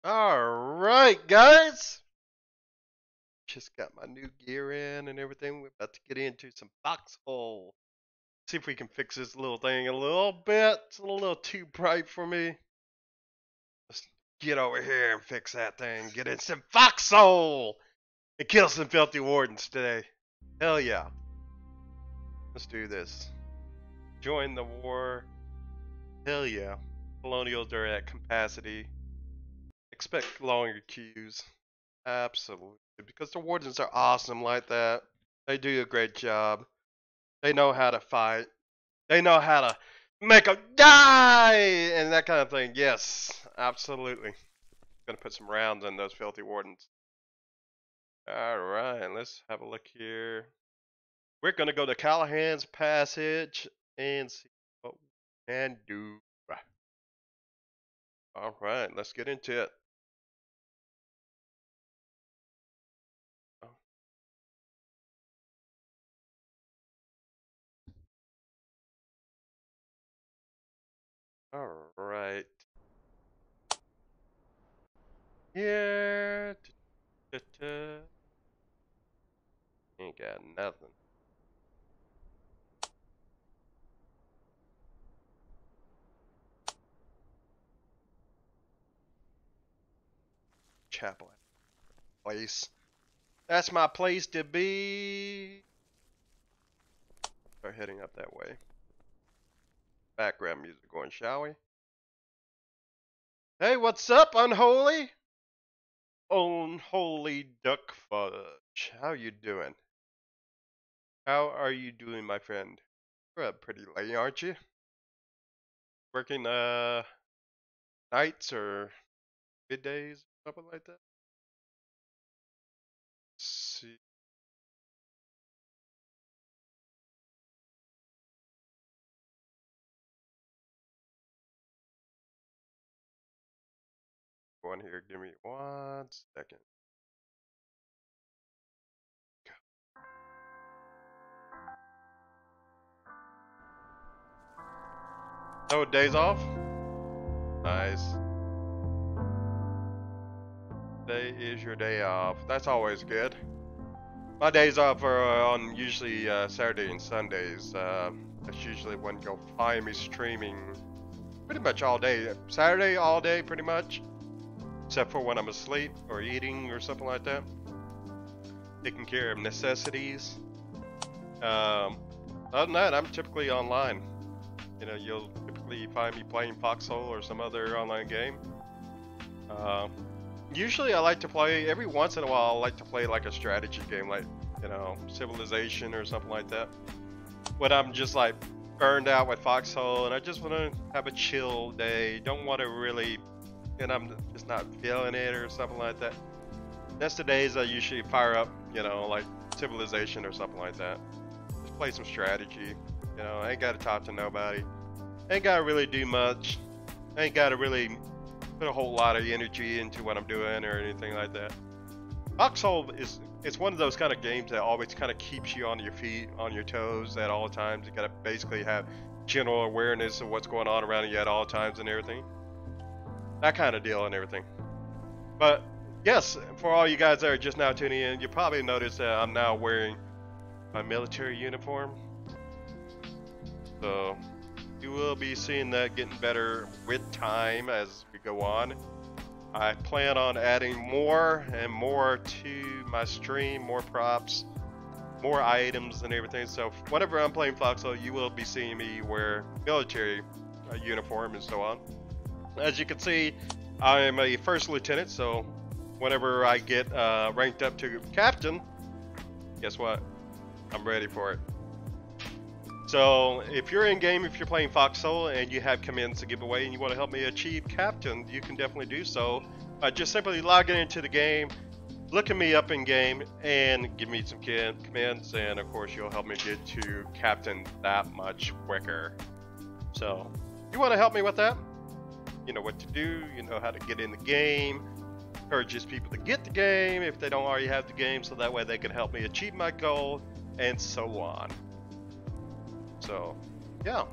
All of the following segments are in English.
Alright, guys. Just got my new gear in and everything. We're about to get into some foxhole. See if we can fix this little thing a little bit. It's a little too bright for me. Let's get over here and fix that thing. Get in some foxhole and kill some filthy wardens today. Hell yeah. Let's do this. Join the war. Hell yeah. Colonials are at capacity. Expect longer queues. Absolutely. Because the wardens are awesome like that. They do a great job. They know how to fight. They know how to make them die and that kind of thing. Yes, absolutely. Gonna put some rounds in those filthy wardens. Alright, let's have a look here. We're gonna go to Callahan's Passage and see what we can do. Alright, let's get into it. Alright. Here. Ain't got nothing. Chapel place. That's my place to be. Start heading up that way. Background music going, shall we? Hey, what's up, unholy? Unholy duck fudge. How you doing? How are you doing, my friend? You're up pretty late, aren't you? Working nights or middays, something like that. Let's see. One here. Give me 1 second. Oh, days off? Nice. Today is your day off. That's always good. My days off are on usually Saturday and Sundays. That's usually when you'll find me streaming pretty much all day. Saturday all day pretty much. Except for when I'm asleep or eating or something like that. Taking care of necessities. Other than that, I'm typically online. You know, you'll typically find me playing Foxhole or some other online game. Usually I like to play, every once in a while I like to play like a strategy game, like, you know, Civilization or something like that. When I'm just like burned out with Foxhole and I just want to have a chill day, don't want to really, and I'm just not feeling it or something like that. That's the days I usually fire up, you know, like Civilization or something like that. Just play some strategy, you know, I ain't got to talk to nobody. Ain't got to really do much. I ain't got to really put a whole lot of energy into what I'm doing or anything like that. Foxhole it's one of those kind of games that always kind of keeps you on your feet, on your toes at all times. You gotta basically have general awareness of what's going on around you at all times and everything. That kind of deal and everything. But yes, for all you guys that are just now tuning in, you probably noticed that I'm now wearing my military uniform. So you will be seeing that getting better with time as we go on. I plan on adding more and more to my stream, more props, more items and everything. So whenever I'm playing Foxhole, you will be seeing me wear military uniform and so on. As you can see, I am a first lieutenant, so whenever I get ranked up to captain, guess what? I'm ready for it. So if you're in game, if you're playing Foxhole and you have commands to give away and you want to help me achieve captain, you can definitely do so. Just simply log into the game, look at me up in game, and give me some commands, and of course you'll help me get to captain that much quicker. So you want to help me with that? You know what to do, you know how to get in the game, encourages people to get the game if they don't already have the game, so that way they can help me achieve my goal, and so on. So, yeah.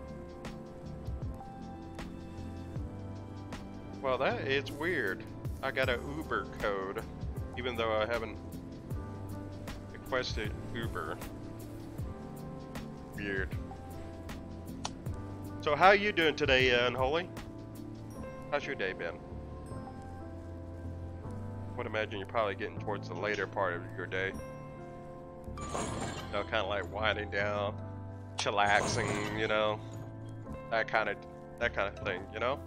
Well, that is weird. I got an Uber code, even though I haven't requested Uber. Weird. So how you doing today, Unholy? How's your day been? I would imagine you're probably getting towards the later part of your day. You know, kind of like winding down, chillaxing, you know, that kind of thing, you know.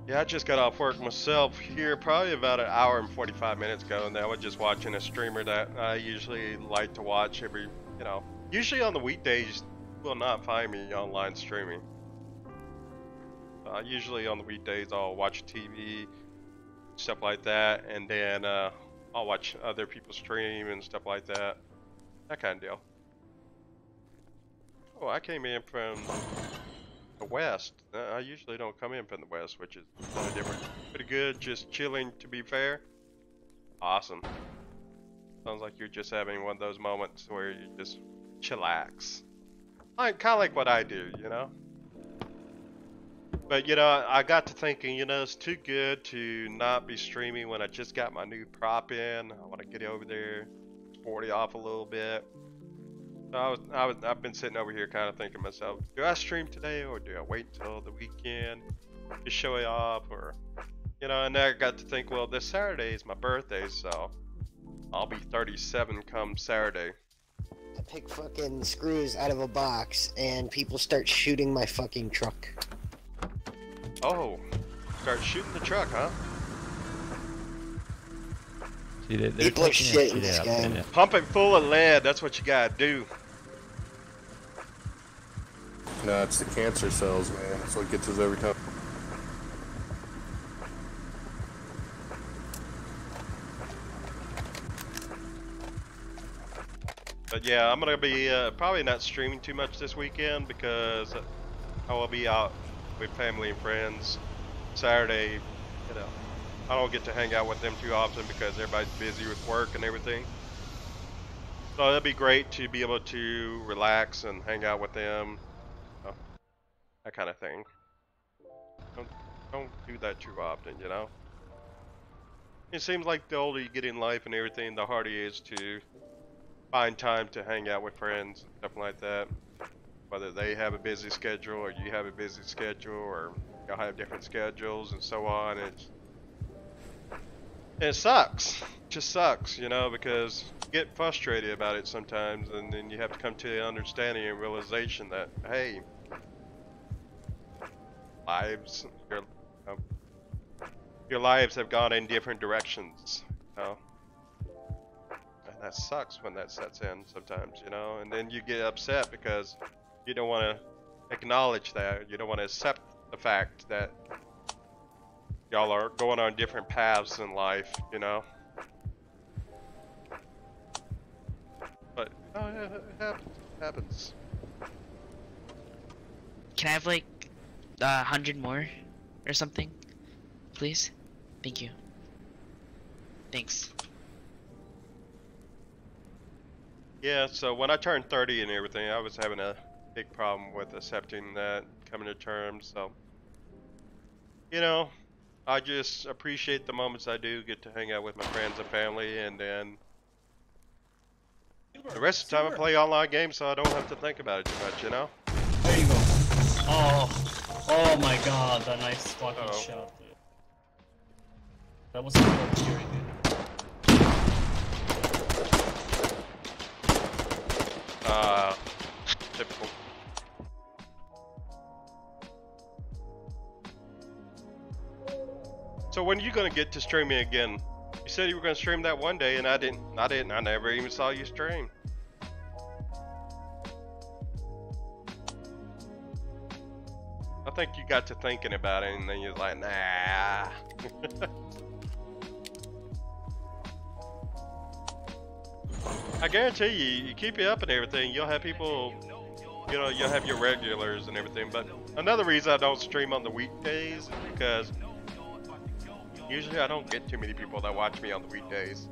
Yeah, I just got off work myself here probably about an hour and 45 minutes ago, and I was just watching a streamer that I usually like to watch every, you know, usually on the weekdays you will not find me online streaming. Usually on the weekdays I'll watch TV, stuff like that, and then I'll watch other people stream and stuff like that. That kind of deal. Oh, I came in from the west. I usually don't come in from the west, which is kind of different. Pretty good, just chilling to be fair. Awesome. Sounds like you're just having one of those moments where you just chillax. Kind of like what I do, you know? But you know, I got to thinking, you know, it's too good to not be streaming when I just got my new prop in. I want to get over there, sport it off a little bit. So I've been sitting over here kind of thinking to myself, do I stream today or do I wait until the weekend to show it off? Or, you know, and then I got to think, well, this Saturday is my birthday, so I'll be 37 come Saturday. I pick fucking screws out of a box and people start shooting my fucking truck. Oh, start shooting the truck, huh? See, they're People are shit in this out, game. yeah. Pump it full of lead, that's what you gotta do. No, it's the cancer cells, man. That's what gets us every time. But yeah, I'm gonna be probably not streaming too much this weekend because I will be out with family and friends. Saturday, you know, I don't get to hang out with them too often because everybody's busy with work and everything. So it'd be great to be able to relax and hang out with them, you know, that kind of thing. Don't do that too often, you know. It seems like the older you get in life and everything, the harder it is to find time to hang out with friends and stuff like that. Whether they have a busy schedule or you have a busy schedule or y'all have different schedules and so on. It sucks. It just sucks, you know, because you get frustrated about it sometimes, and then you have to come to the understanding and realization that, hey, your lives have gone in different directions, you know. And that sucks when that sets in sometimes, you know, and then you get upset because you don't want to acknowledge that. You don't want to accept the fact that y'all are going on different paths in life, you know. But it happens. Can I have like 100 more or something, please? Thank you. Thanks. Yeah, so when I turned 30 and everything, I was having a big problem with accepting that, coming to terms. So, you know, I just appreciate the moments I do get to hang out with my friends and family, and then the rest of the time I play online games, so I don't have to think about it too much, you know. There you go. Oh my God, that nice fucking shot, dude. That was so scary, dude. Typical. So when are you gonna get to streaming again? You said you were gonna stream that one day, and I never even saw you stream. I think you got to thinking about it, and then you're like, nah. I guarantee you keep it up and everything, you'll have people, you know, you'll have your regulars and everything. But another reason I don't stream on the weekdays is because usually I don't get too many people that watch me on the weekdays.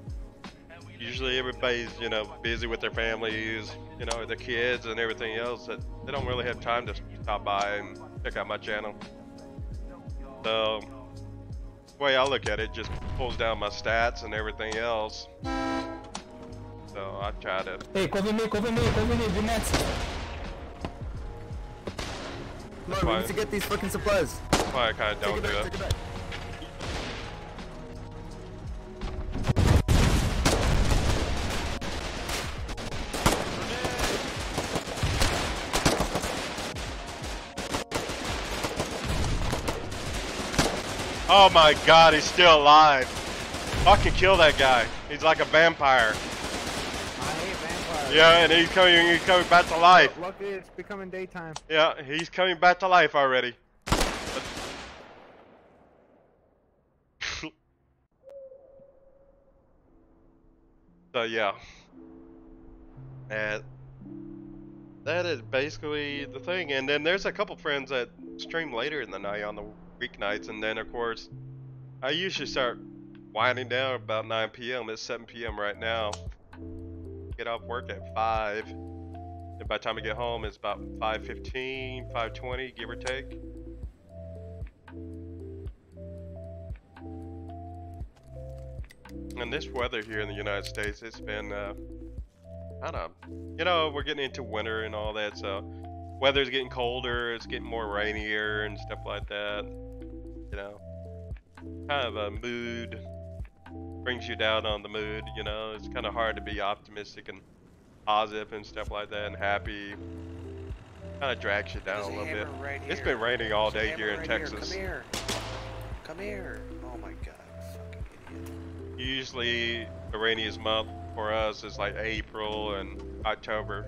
Usually everybody's, you know, busy with their families, you know, their kids and everything else, that they don't really have time to stop by and check out my channel. So, the way I look at it, just pulls down my stats and everything else. So I try to. Hey, cover me, be next. Come on, we need to get these fucking supplies. That's why I kind of don't do it. Oh my god, he's still alive. Fucking kill that guy. He's like a vampire. I hate vampires. Yeah, and he's coming back to life. Luckily, it's becoming daytime. Yeah, he's coming back to life already. So yeah. And that is basically the thing. And then there's a couple friends that stream later in the night on the weeknights, and then of course I usually start winding down about 9 p.m. It's 7 p.m. right now. Get off work at 5, and by the time I get home it's about 5:15, 5:20, give or take. And this weather here in the United States, it's been I don't know, you know, we're getting into winter and all that, so weather's getting colder, it's getting more rainier and stuff like that. You know, kind of a mood, brings you down on the mood, you know. It's kind of hard to be optimistic and positive and stuff like that and happy. Kind of drags you down a little bit. Right, it's been raining all day here in Texas. Come here. Come here. Oh my god, fucking idiot. Usually the rainiest month for us is like April and October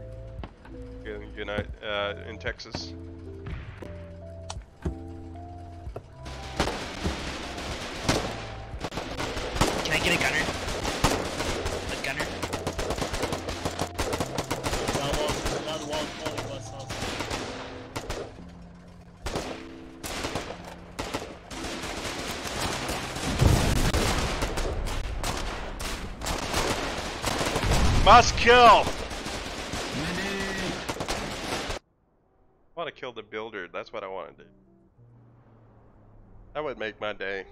in Texas. Can I get a gunner? A gunner? That wall calling us out. Must kill! I want to kill the builder, that's what I want to do. That would make my day.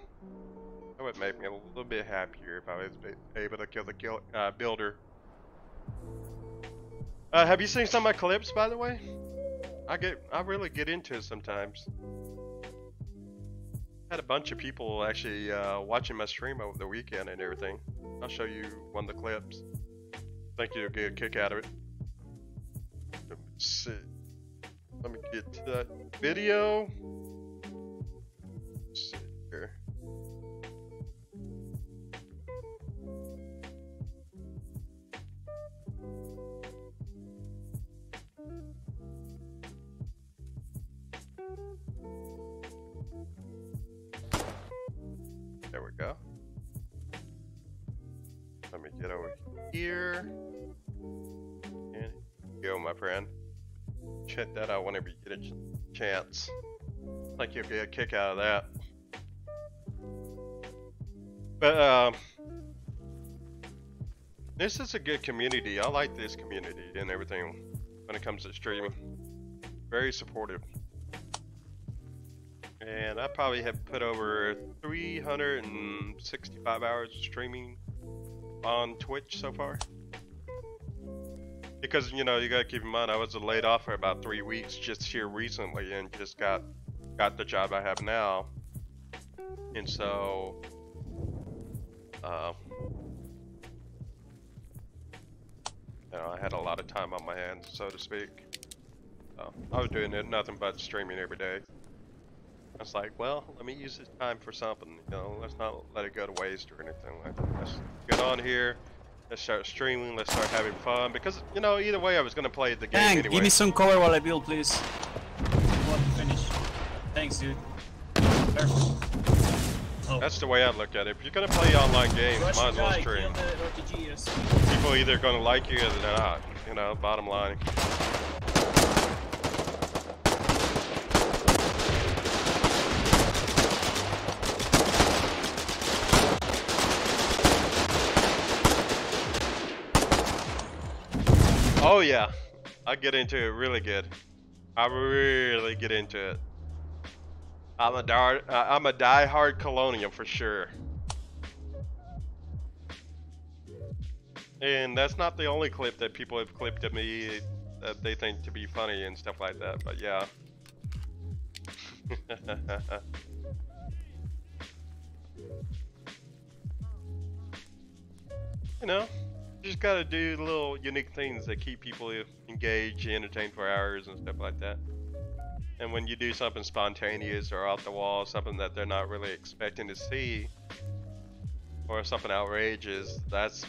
That would make me a little bit happier if I was able to kill the builder. Have you seen some of my clips, by the way? I really get into it sometimes. Had a bunch of people actually watching my stream over the weekend and everything. I'll show you one of the clips. I think you'll get a kick out of it. Let me see. Let me get to that video. Let's see here. There we go. Let me get over here. And go, my friend. Check that out whenever you get a chance. I think you'll get a kick out of that. But this is a good community. I like this community and everything when it comes to streaming. Very supportive. And I probably have put over 365 hours of streaming on Twitch so far. Because, you know, you gotta keep in mind I was laid off for about 3 weeks just here recently and just got the job I have now. And so you know, I had a lot of time on my hands, so to speak. So I was doing nothing but streaming every day. I was like, well, let me use this time for something, you know, let's not let it go to waste or anything like that. Let's get on here, let's start streaming, let's start having fun, because, you know, either way I was going to play the game anyway. Give me some cover while I build, please. What, finish. Thanks, dude. Perfect. Oh. That's the way I look at it. If you're going to play online games, Russian might as well guy, stream. kill the RPGs. People are either going to like you or they're not, you know, bottom line. Oh yeah, I get into it really good. I really get into it. I'm a die-hard Colonial for sure. And that's not the only clip that people have clipped of me that they think to be funny and stuff like that, but yeah. You know, you just gotta do little unique things that keep people engaged, entertained for hours and stuff like that. And when you do something spontaneous or off the wall, something that they're not really expecting to see, or something outrageous, that's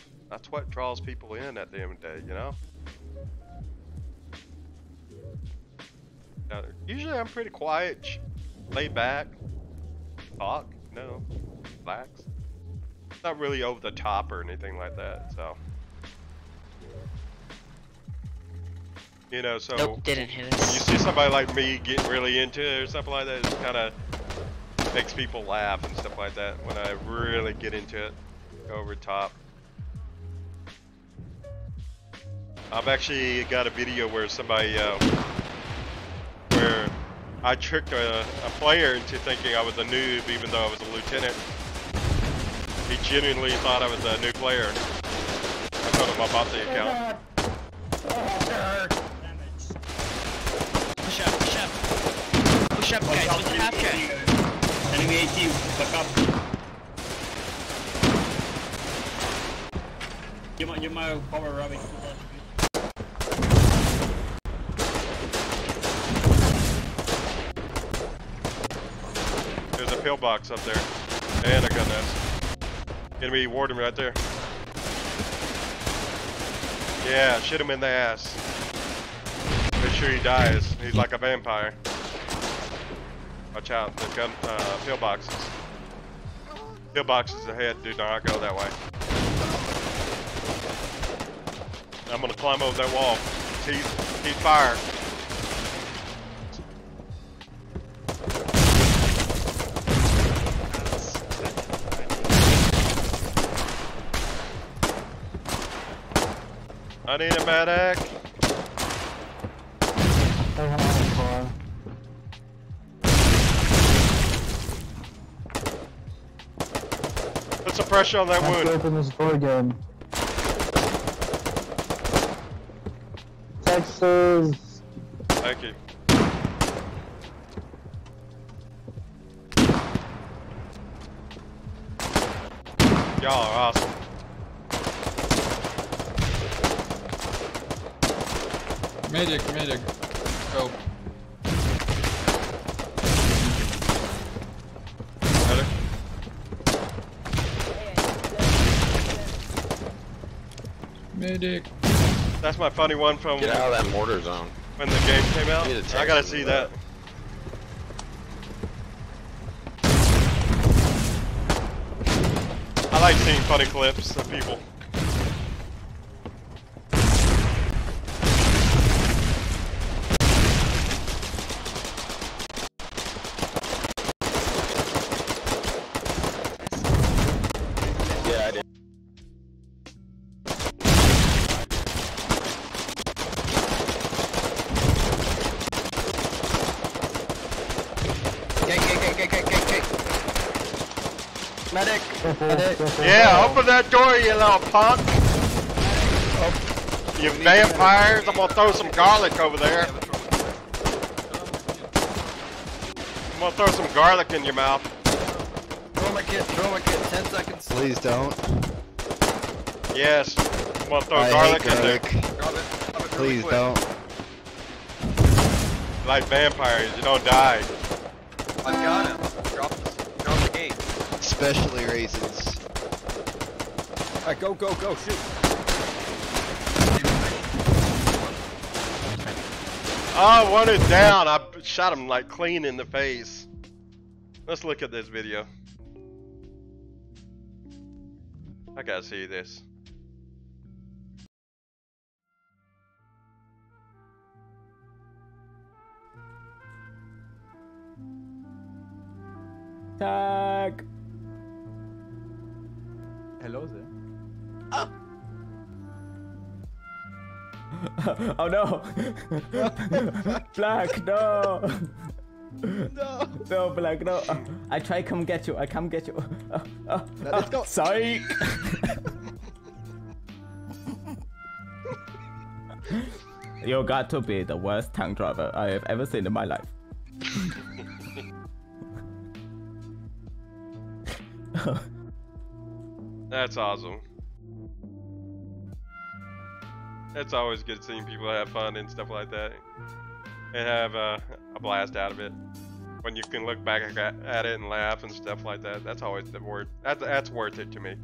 what draws people in at the end of the day, you know? Now, usually I'm pretty quiet, laid back, talk, you know, relax. Not really over the top or anything like that, so. You know, so Nope, didn't hit us. when you see somebody like me getting really into it or something like that, it kind of makes people laugh and stuff like that when I really get into it, go over the top. I've actually got a video where somebody, where I tricked a player into thinking I was a noob even though I was a lieutenant. He genuinely thought I was a new player. I told him about the account. Push up, push up. Push up, guys, with the half track. Enemy AT, back up. You're my power rubbing. There's a pillbox up there. And a gun nest. Enemy warden right there. Yeah, shoot him in the ass. Make sure he dies. He's like a vampire. Watch out, the gun, pillboxes. Pillboxes ahead, do not go that way. I'm gonna climb over that wall. He's fire. I need a medic. Put some pressure on that wound. Open this door again. Texas. Thank you. Y'all are awesome. Medic, go. Medic. Medic. That's my funny one from Get out of that mortar zone. when the game came out. Need a I gotta text see for that. I like seeing funny clips of people. Yeah, I did. Get. Medic. Yeah, open that door, you little punk. You vampires, I'm gonna throw some garlic over there. I'm gonna throw some garlic in your mouth. Throw my kit, 10 seconds. Please don't. Yes, I'm gonna throw I garlic hate in there. Drop it Please really quick. don't. Like vampires, you don't die. I've got him. Drop the gate. Especially raisins. Alright, go, shoot. Oh, one is down. I shot him like clean in the face. Let's look at this video. I gotta see this. Tag. Hello there. Oh no! Black, no! No, Black, no. I try come get you. I come get you. Let's go. Sorry. You got to be the worst tank driver I have ever seen in my life. That's awesome. It's always good seeing people have fun and stuff like that, and have a blast out of it. When you can look back at it and laugh and stuff like that, that's always the word. That's worth it to me.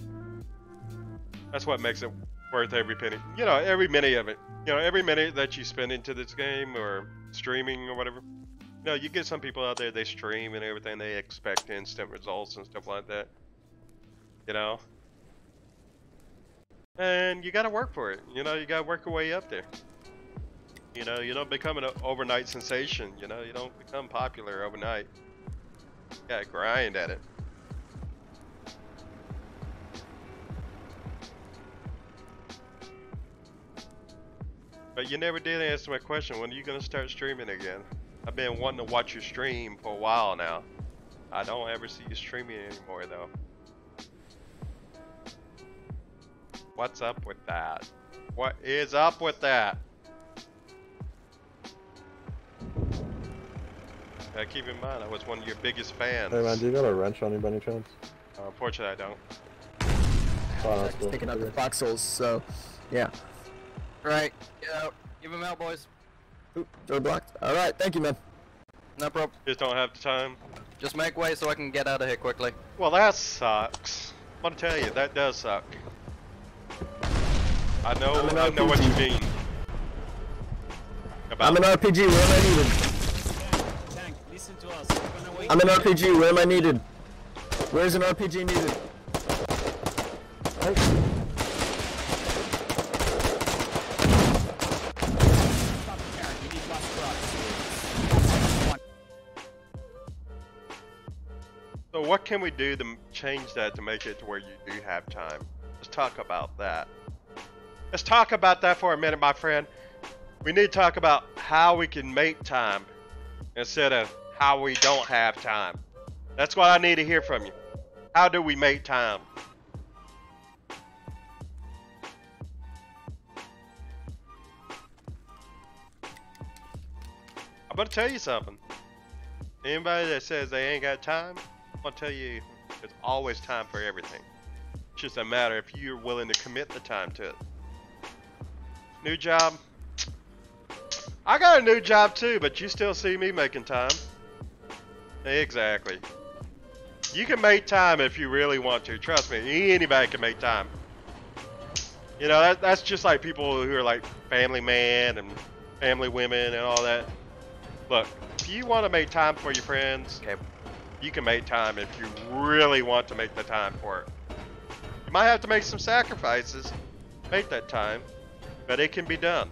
That's what makes it worth every penny. You know, every minute of it. You know, every minute that you spend into this game or streaming or whatever. You know, you get some people out there, they stream and everything, they expect instant results and stuff like that. You know? And you gotta work for it. You know, you gotta work your way up there. You know, you don't become an overnight sensation. You know, you don't become popular overnight. You gotta grind at it. But you never did answer my question. When are you gonna start streaming again? I've been wanting to watch your stream for a while now. I don't ever see you streaming anymore though. What's up with that? What is up with that? Keep in mind, I was one of your biggest fans. Hey man, do you got a wrench on you by any chance? Unfortunately, I don't. Oh, that's cool. Picking up the foxholes, so yeah. Right, get out. Give him out, boys. Oop, door blocked. Alright, thank you, man. No problem. Just don't have the time. Just make way so I can get out of here quickly. Well, that sucks. I want to tell you, that does suck. I know what you mean. I'm an RPG, where am I needed? Tank, listen to us. I'm an RPG, where am I needed? Where's an RPG needed? So what can we do to change that to make it to where you do have time? Let's talk about that. Let's talk about that for a minute, my friend. We need to talk about how we can make time instead of how we don't have time. That's what I need to hear from you. How do we make time? I'm gonna tell you something. Anybody that says they ain't got time, I'm gonna tell you there's always time for everything. It's just a matter if you're willing to commit the time to it. New job. I got a new job too, but you still see me making time. Exactly. You can make time if you really want to. Trust me, anybody can make time. You know, that's just like people who are like family man and family women and all that. Look, if you want to make time for your friends, okay, you can make time if you really want to make the time for it. You might have to make some sacrifices, make that time, but it can be done.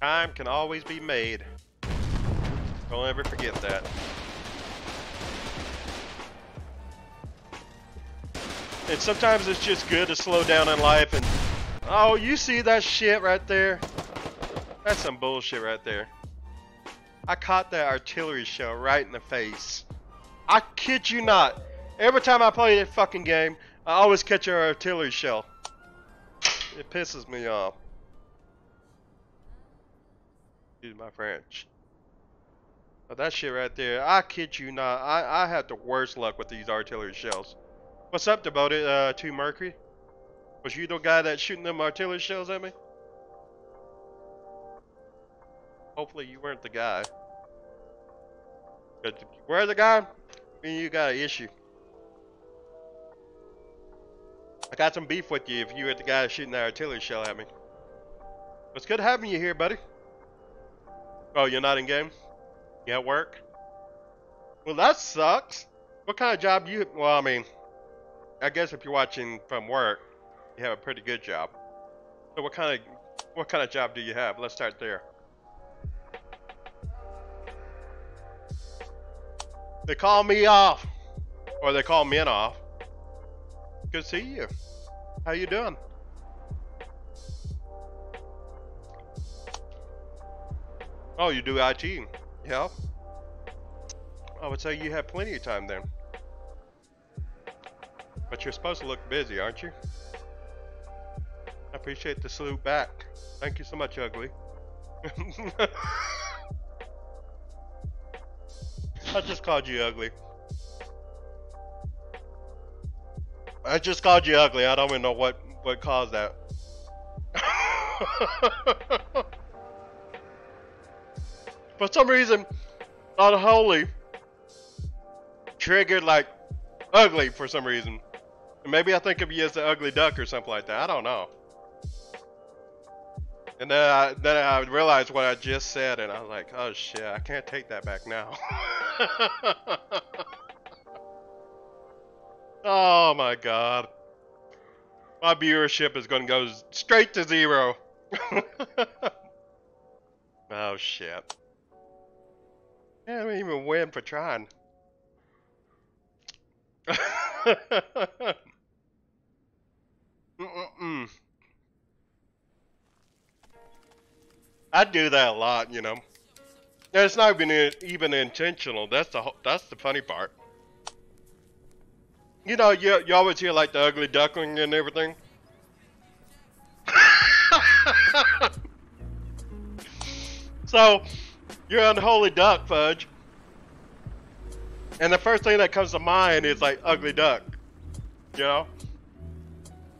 Time can always be made. Don't ever forget that. And sometimes it's just good to slow down in life and... Oh, you see that shit right there? That's some bullshit right there. I caught that artillery shell right in the face. I kid you not. Every time I play that fucking game, I always catch an artillery shell. It pisses me off. Excuse my French. But that shit right there, I kid you not. I had the worst luck with these artillery shells. What's up, Devoted 2 Mercury? Was you the guy that's shooting them artillery shells at me? Hopefully you weren't the guy. But if you were the guy, then you got an issue. I got some beef with you if you were the guy shooting that artillery shell at me. It's good having you here, buddy. Oh, you're not in game? You at work? Well, that sucks. What kind of job you... Well, I mean, I guess if you're watching from work, you have a pretty good job. So what kind of job do you have? Let's start there. They call me off, or they call men off. Good to see you. How you doing? Oh, you do IT? Yeah. I would say you have plenty of time then. But you're supposed to look busy, aren't you? I appreciate the salute back. Thank you so much, Ugly. I just called you ugly. I just called you ugly. I don't even know what caused that. For some reason, Unholy triggered like ugly for some reason. Maybe I think of you as the ugly duck or something like that. I don't know. And then I realized what I just said, and I was like, oh shit, I can't take that back now. Oh my god. My viewership is going to go straight to 0. Oh shit. Yeah, I didn't even win for trying. I do that a lot, you know. And it's not even intentional. That's the funny part. You know, you always hear like the ugly duckling and everything. So, you're unholy duck, Fudge. And the first thing that comes to mind is like ugly duck. You know?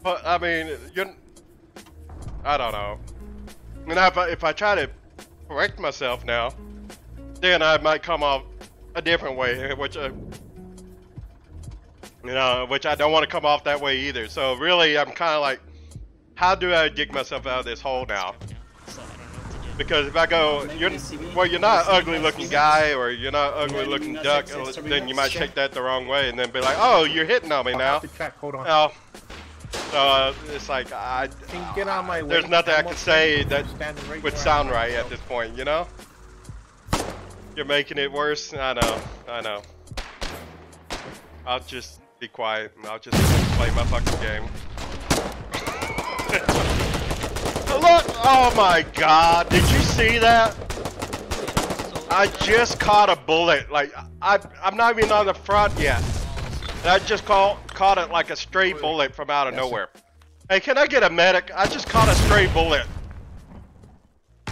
But, I mean, I don't know. And if I try to correct myself now, then I might come off a different way, which I don't want to come off that way either. So really, I'm kind of like, how do I dig myself out of this hole now? Because if I go, you're not an ugly looking guy, or you're not an ugly looking duck, then you might take that the wrong way and then be like, oh, you're hitting on me now. Hold on. No. So it's like, Get on my way. there's nothing I can say that would sound right at this point, you know? You're making it worse. I know. I'll just be quiet and I'll just play my fucking game. Look! Oh my god! Did you see that? I just caught a bullet. Like I'm not even on the front yet. And I just caught it like a stray bullet from out of nowhere. Hey, can I get a medic? I just caught a stray bullet.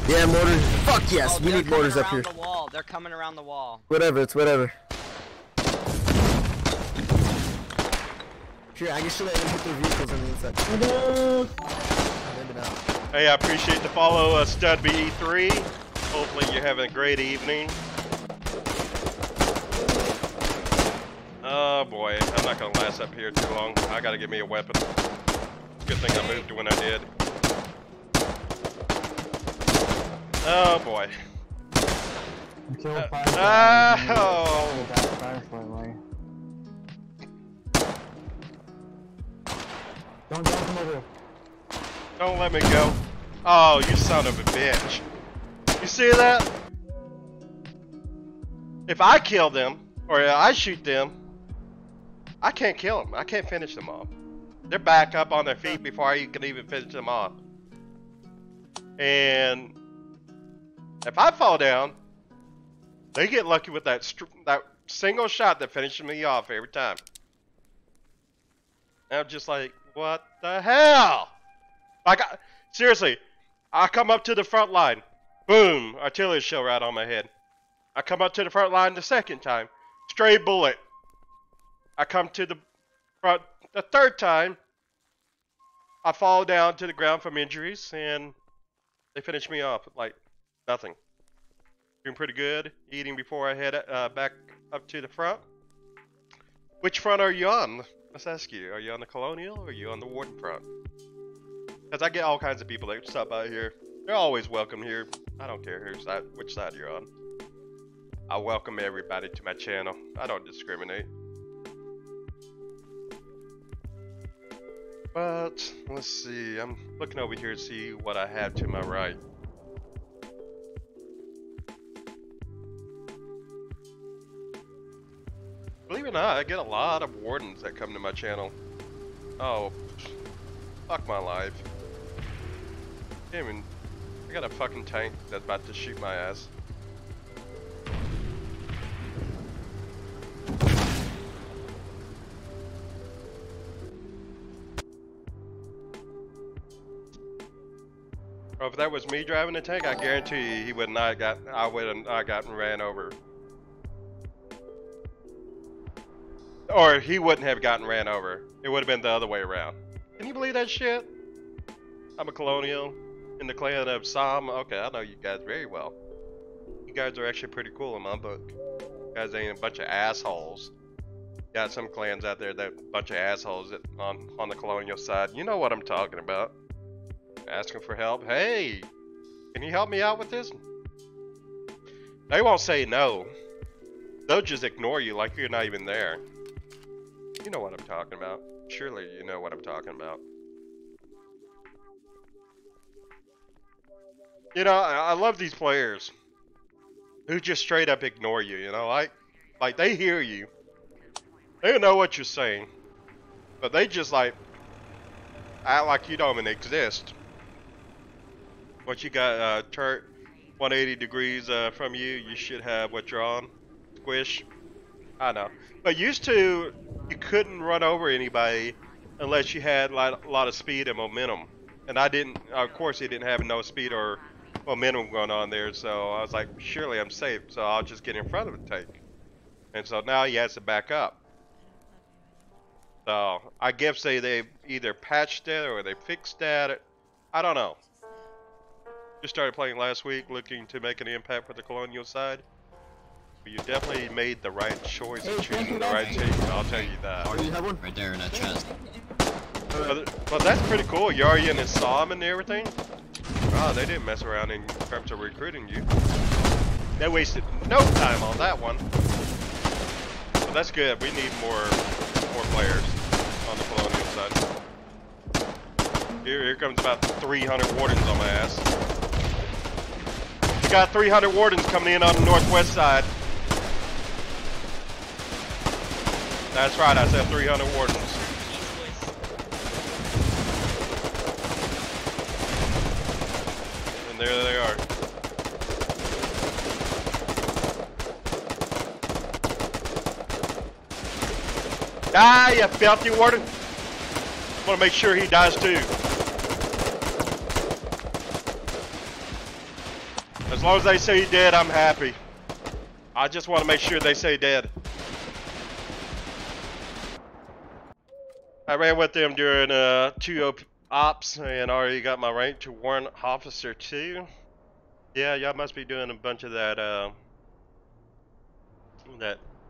Yeah, mortars. Fuck yes, we need mortars up here. The wall. They're coming around the wall. Whatever, it's whatever. Here, I can show them hit their vehicles on the inside. Hey, I appreciate the follow, StudBE3. Hopefully you're having a great evening. Oh boy, I'm not gonna last up here too long. I gotta get me a weapon. Good thing I moved when I did. Oh boy. Don't let me go. Oh, you son of a bitch. You see that? If I kill them, or I shoot them, I can't kill them. I can't finish them off. They're back up on their feet before I can even finish them off. And if I fall down, they get lucky with that single shot that finishes me off every time. And I'm just like, what the hell? Like, seriously, I come up to the front line, boom, artillery shell right on my head. I come up to the front line the second time, stray bullet. I come to the front the third time, I fall down to the ground from injuries, and they finish me off with like nothing. Doing pretty good, eating before I head back up to the front. Which front are you on? Let's ask you. Are you on the Colonial or are you on the Warden front? Because I get all kinds of people that stop by here. They're always welcome here. I don't care which side you're on. I welcome everybody to my channel. I don't discriminate. But, let's see. I'm looking over here to see what I have to my right. Believe it or not, I get a lot of wardens that come to my channel. Oh, fuck my life. Damn it. I got a fucking tank that's about to shoot my ass. Oh, if that was me driving the tank, I guarantee you he would not got. I would have not gotten ran over. Or he wouldn't have gotten ran over. It would have been the other way around. Can you believe that shit? I'm a colonial in the clan of Sam. Okay, I know you guys very well. You guys are actually pretty cool in my book. You guys ain't a bunch of assholes. Got some clans out there that a bunch of assholes that on the colonial side. You know what I'm talking about. Asking for help. Hey, can you help me out with this? They won't say no. They'll just ignore you like you're not even there. You know what I'm talking about. Surely you know what I'm talking about. You know, I love these players who just straight up ignore you, you know, like they hear you. They don't know what you're saying, but they just like act like you don't even exist. What you got, turret 180 degrees from you, you should have withdrawn. Squish. I know. But used to, you couldn't run over anybody unless you had like, a lot of speed and momentum. And I didn't, of course he didn't have no speed or momentum going on there, so I was like, surely I'm safe, so I'll just get in front of the tank. And so now he has to back up. So I guess they either patched it or they fixed that. I don't know. Just started playing last week, looking to make an impact for the colonial side. But you definitely made the right choice of choosing the right team, I'll tell you that. Oh, you have one right there in that chest. But that's pretty cool. Yarian and Sam and everything. Oh, they didn't mess around in terms of recruiting you. They wasted no time on that one. But that's good. We need more players on the colonial side. Here comes about 300 wardens on my ass. You got 300 wardens coming in on the northwest side. That's right, I said 300 wardens. And there they are. Die, you filthy warden! I want to make sure he dies too. As long as they say he's dead, I'm happy. I just want to make sure they say dead. I ran with them during 2 ops and already got my rank to warrant officer 2. Yeah, y'all must be doing a bunch of that,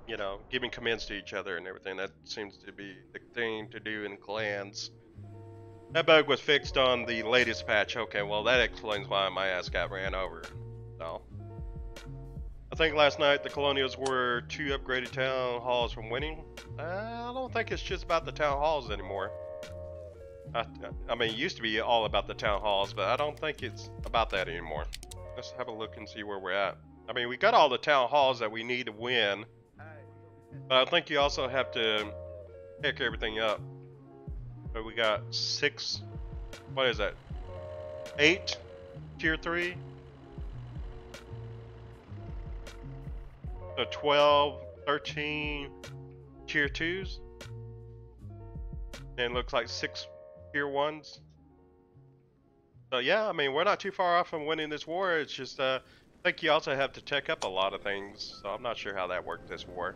you know, giving commands to each other and everything. That seems to be the thing to do in clans. That bug was fixed on the latest patch. Okay, well that explains why my ass got ran over. So, I think last night the Colonials were 2 upgraded town halls from winning. I don't think it's just about the town halls anymore. I mean, it used to be all about the town halls, but I don't think it's about that anymore. Let's have a look and see where we're at. I mean, we got all the town halls that we need to win, but I think you also have to pick everything up. But we got 6, what is that? 8 tier 3. So 12, 13 tier 2s. And it looks like 6 tier 1s. So yeah, I mean, we're not too far off from winning this war. It's just, I think you also have to tech up a lot of things. So I'm not sure how that worked this war.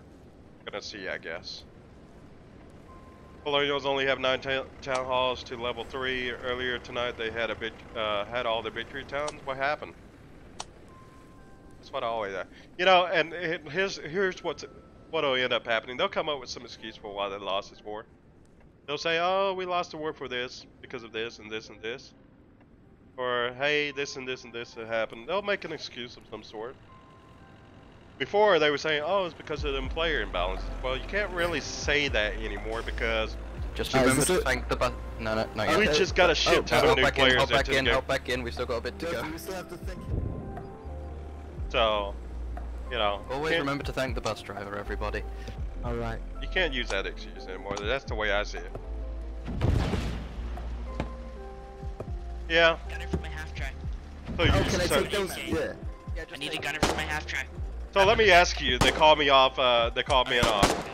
Gonna see, I guess. Colonials only have 9 town halls to level 3. Earlier tonight they had had all the victory towns. What happened? That's what I always you know, and here's what'll end up happening. They'll come up with some excuse for why they lost this war. They'll say, oh, we lost the war for this because of this and this and this. Or hey, this and this and this happened. They'll make an excuse of some sort. Before they were saying, oh, it's because of them player imbalances. Well, you can't really say that anymore because just remember to thank the no, we just got a shit ton of new players hop back in, we still got a bit to go. We still have to think. So, you know, always remember to thank the bus driver, everybody. Alright. You can't use that excuse anymore. That's the way I see it. Yeah. Gunner for my half track. So you can I so, take those? Yeah. I need a gunner for my half track. so let me ask you. They called me off. They called me in off.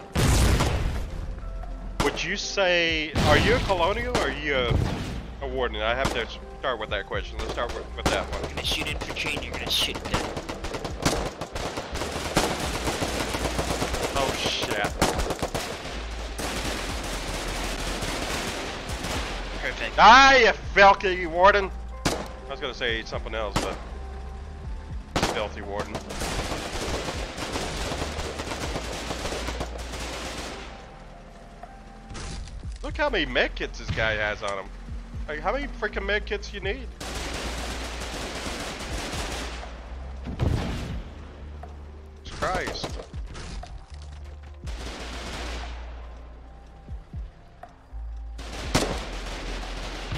Would you say, are you a colonial or are you a warden? I have to start with that question. Let's start with that one. You're gonna shoot infantry and you're gonna shoot them. Oh shit. Perfect. Ah, you filthy warden. I was gonna say something else, but filthy warden. Look how many med kits this guy has on him. Like, how many freaking med kits you need? Jesus Christ.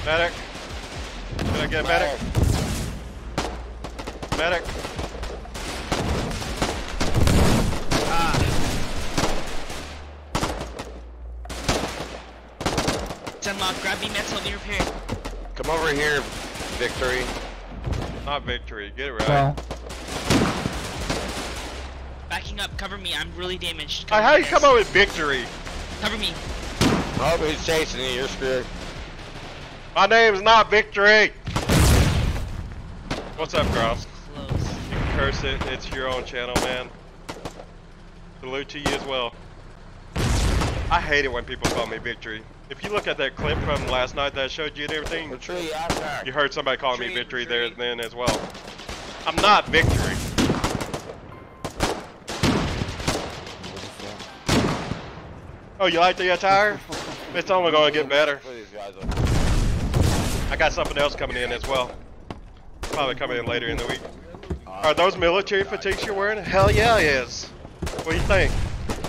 Medic. Can I get a medic? Medic. It's unlocked. Grab me meds, help me repair. Come over here, Victory. Not victory. Get it right. Well, Backing up, cover me. I'm really damaged. How Cover you me, come guys. up with victory? Cover me. Oh, he's chasing you. You're screwed. My name's not Victory. What's up, girl? Close. You can curse it. It's your own channel, man. Salute to you as well. I hate it when people call me Victory. If you look at that clip from last night that I showed you and everything, you heard somebody call me Victory there then as well. I'm not Victory. Oh, you like the attire? It's only going to get better. I got something else coming in as well. Probably coming in later in the week. Are those military fatigues you're wearing? Hell yeah, it is. What do you think?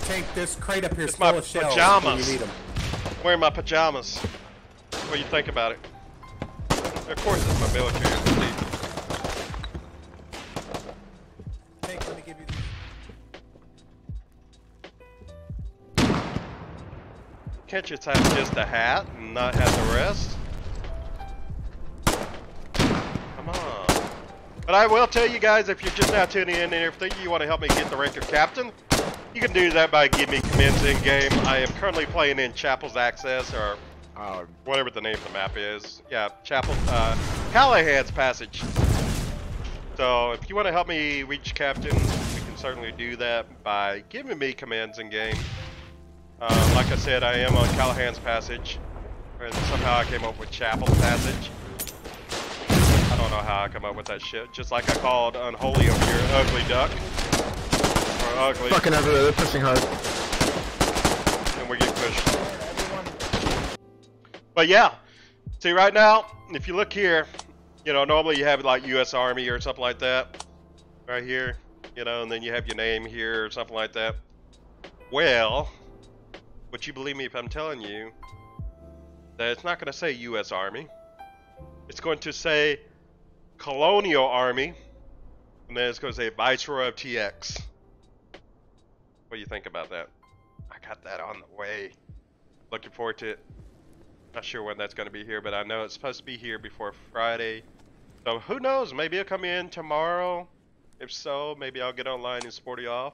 Take this crate up here. It's my full of shells. pajamas. You need 'em. Wearing my pajamas. What do you think about it? Of course it's my military fatigue. Take, let me give you Can't you have just a hat and not have the rest? Come on. But I will tell you guys, if you're just now tuning in and everything, you want to help me get the rank of captain, you can do that by giving me commends in game. I am currently playing in Chapel's Access, or whatever the name of the map is. Yeah, Chapel, Callahan's Passage. So if you want to help me reach captain, we can certainly do that by giving me commands in game. Like I said, I am on Callahan's Passage, and somehow I came up with Chapel's Passage. I don't know how I come up with that shit. Just like I called Unholy over here, Ugly Duck. Or Ugly. Fucking everywhere, they're pushing hard. And we get pushed. But yeah, see right now, if you look here, you know, normally you have like US Army or something like that. Right here, you know, and then you have your name here or something like that. Well, would you believe me if I'm telling you that it's not going to say US Army. It's going to say Colonial Army, and then it's going to say Viceroy of TX. What do you think about that? I got that on the way. Looking forward to it. Not sure when that's going to be here, but I know it's supposed to be here before Friday. So who knows? Maybe it'll come in tomorrow. If so, maybe I'll get online and sport you off.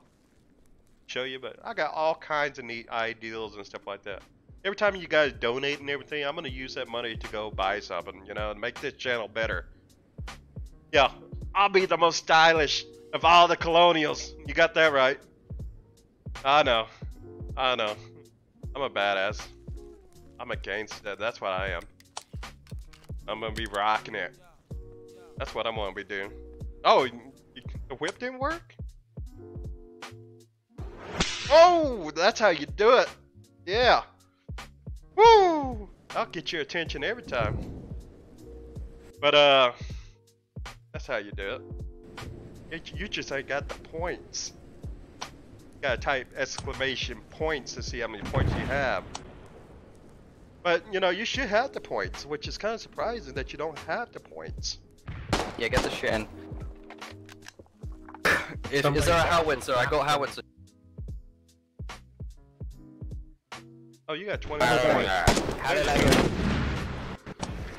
Show you, but I got all kinds of neat ideals and stuff like that. Every time you guys donate and everything, I'm going to use that money to go buy something, you know, and make this channel better. Yeah, I'll be the most stylish of all the colonials. You got that right. I know. I know. I'm a badass. I'm a gangster. That's what I am. I'm going to be rocking it. That's what I'm going to be doing. Oh, the whip didn't work? Oh, that's how you do it. Yeah. Woo! I'll get your attention every time. But, that's how you do it. You just ain't got the points. You gotta type exclamation points to see how many points you have. But, you know, you should have the points, which is kind of surprising that you don't have the points. Yeah, get the shit in. Is there a howitzer? I got howitzer. Oh, you got 20 more points. How did I get?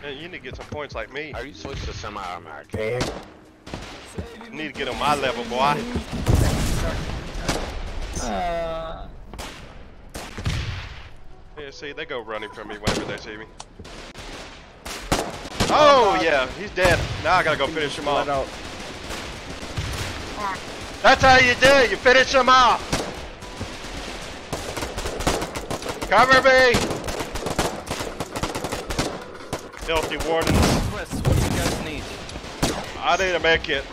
Man, you need to get some points like me. Are you switched to semi-automatic? You need to get on my level, boy. Yeah, see, they go running from me whenever they see me. Oh, yeah, he's dead. Now I gotta go finish him off. That's how you do it. You finish him off. Cover me. Filthy wardens. What do you guys need? I need a med kit.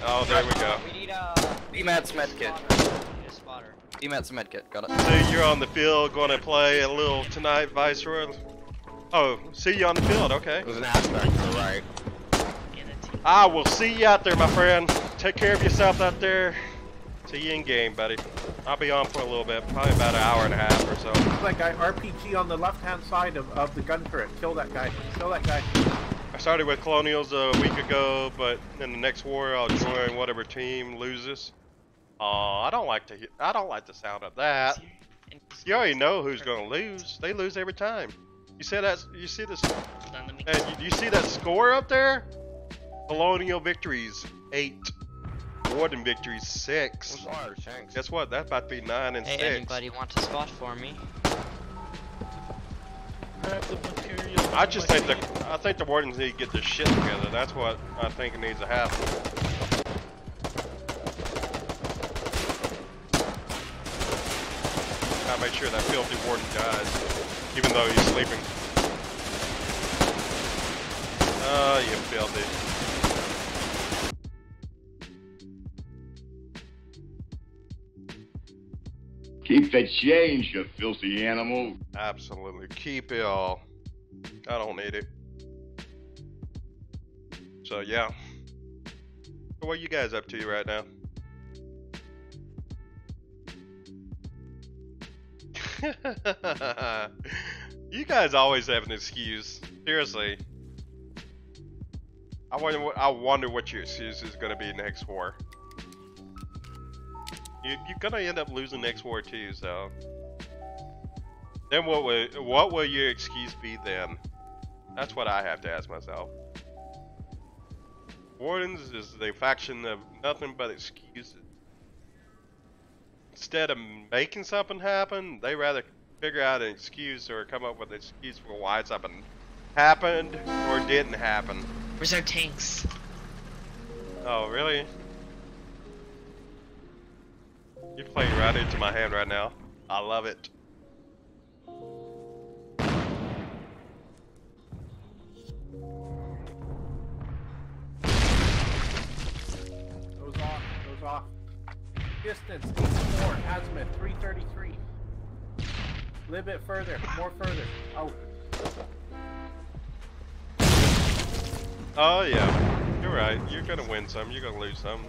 Oh, there we go. We need a... BMAT's medkit. Need a spotter. BMAT's medkit, got it. So you're on the field going to play a little tonight, Viceroy? Oh, see you on the field, okay. It was an aspect, right? I will see you out there, my friend. Take care of yourself out there. See you in game, buddy. I'll be on for a little bit, probably about an hour and a half or so. That guy, RPG on the left-hand side of the gun turret. Kill that guy. Kill that guy. I started with Colonials a week ago, but in the next war I'll join whatever team loses. I don't like the sound of that. You already know who's gonna lose. They lose every time. You see that? You see this? And you see that score up there? Colonial victories 8, Warden victories 6. Guess what? That's about to be 9 and 6. Hey, anybody want to spot for me? I think the Wardens need to get their shit together. That's what I think needs to happen. Gotta make sure that filthy Warden dies, even though he's sleeping. Oh, you filthy. Keep the change, you filthy animal. Absolutely. Keep it all. I don't need it. So, yeah. So what are you guys up to right now? You guys always have an excuse. Seriously. I wonder what your excuse is going to be next war. You're gonna end up losing next war too, so. Then what will your excuse be then? That's what I have to ask myself. Wardens is the faction of nothing but excuses. Instead of making something happen, they rather figure out an excuse or come up with an excuse for why something happened or didn't happen. Where's our tanks? Oh, really? You're playing right into my hand right now. I love it. Goes off. Distance, 84, azimuth, 333. A little bit further, more further. Out. Oh yeah, you're right. You're gonna win some, you're gonna lose some.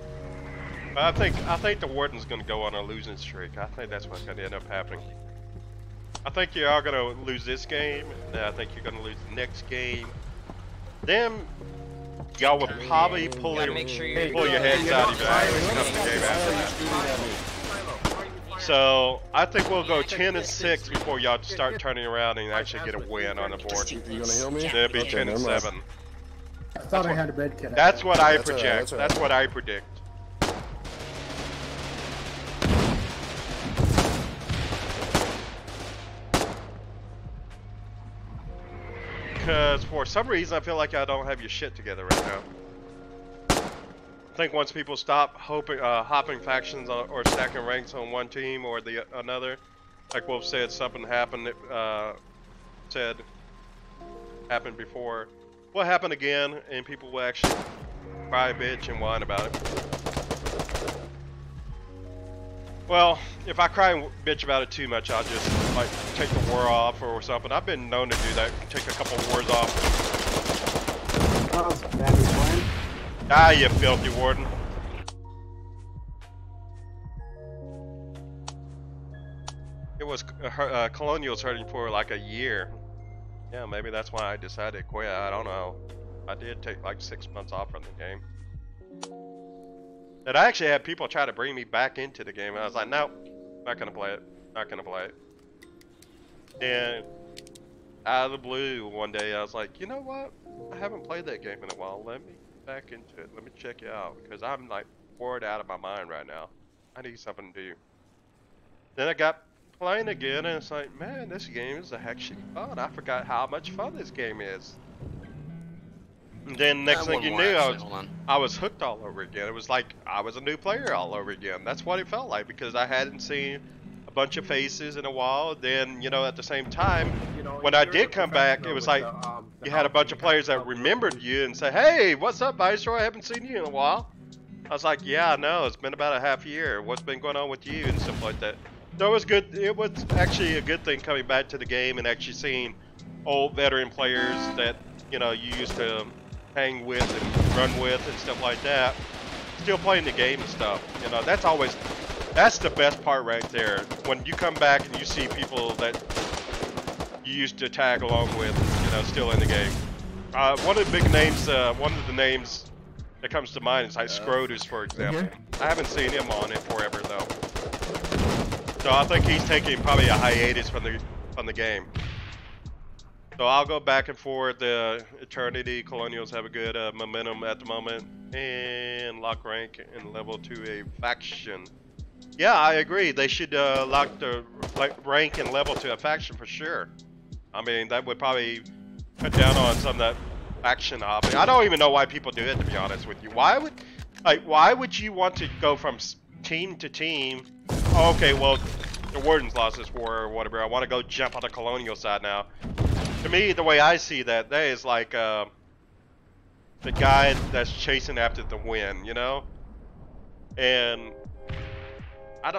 I think the Warden's gonna go on a losing streak. I think that's what's gonna end up happening. I think you are gonna lose this game, and I think you're gonna lose the next game. Then y'all will probably pull your heads out of your ass game after that. So I think we'll go 10 and 6 before y'all start turning around and actually get a win on the board. You gonna heal me? It'll be 10 and 7. I thought I had a bed kit. That's what I project. That's what I predict. Because for some reason I feel like I don't have your shit together right now. I think once people stop hopping factions or stacking ranks on one team or the another, like Wolf said, something happened that happened before, will happen again, and people will actually cry, bitch, and whine about it. Well, if I cry and bitch about it too much, I'll just like take the war off or something. I've been known to do that, take a couple wars off. Ah, you filthy Warden. It was Colonials hurting for like a year. Yeah, maybe that's why I decided to quit. I don't know. I did take like 6 months off from the game. And I actually had people try to bring me back into the game, and I was like, nope, not gonna play it. Not gonna play it. And out of the blue, one day I was like, you know what? I haven't played that game in a while. Let me get back into it. Let me check it out because I'm like bored out of my mind right now. I need something to do. Then I got playing again, and it's like, man, this game is actually fun. I forgot how much fun this game is. And then next thing you knew, I was hooked all over again. It was like I was a new player all over again. That's what it felt like because I hadn't seen a bunch of faces in a while. Then, you know, at the same time, when I did come back, it was like you had a bunch of players that remembered you and say, hey, what's up, Viceroy? I haven't seen you in a while. I was like, yeah, I know. It's been about a half year. What's been going on with you and stuff like that. So it was good. It was actually a good thing coming back to the game and actually seeing old veteran players that, you know, you used to hang with and run with and stuff like that. Still playing the game and stuff. You know, that's the best part right there. When you come back and you see people that you used to tag along with, you know, still in the game. One of the big names, one of the names that comes to mind is like Scrotus, for example. I haven't seen him on it forever though. So I think he's taking probably a hiatus from the game. So I'll go back and forth. The Eternity Colonials have a good momentum at the moment, and lock rank and level to a faction. Yeah, I agree. They should lock the rank and level to a faction for sure. I mean, that would probably cut down on some of that faction hopping. I don't even know why people do it, to be honest with you. Why would you want to go from team to team? Oh, okay, well, the Warden's lost this war or whatever. I want to go jump on the Colonial side now. To me, the way I see that is like the guy that's chasing after the win, you know? And I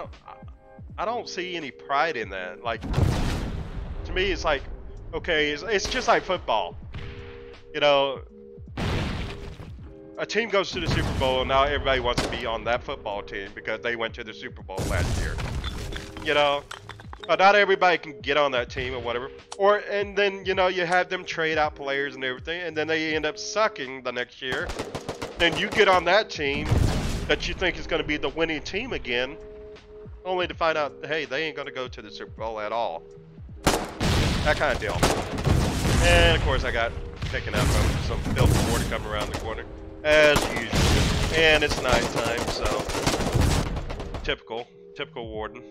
don't see any pride in that. Like, to me, it's like, okay, it's just like football. You know, a team goes to the Super Bowl and now everybody wants to be on that football team because they went to the Super Bowl last year. You know, but not everybody can get on that team or whatever. And then, you know, you have them trade out players and everything, and then they end up sucking the next year. Then you get on that team that you think is going to be the winning team again, only to find out, hey, they ain't going to go to the Super Bowl at all. That kind of deal. And of course, I got taken out from some filthy water coming around the corner, as usual. And it's nighttime, so typical Warden.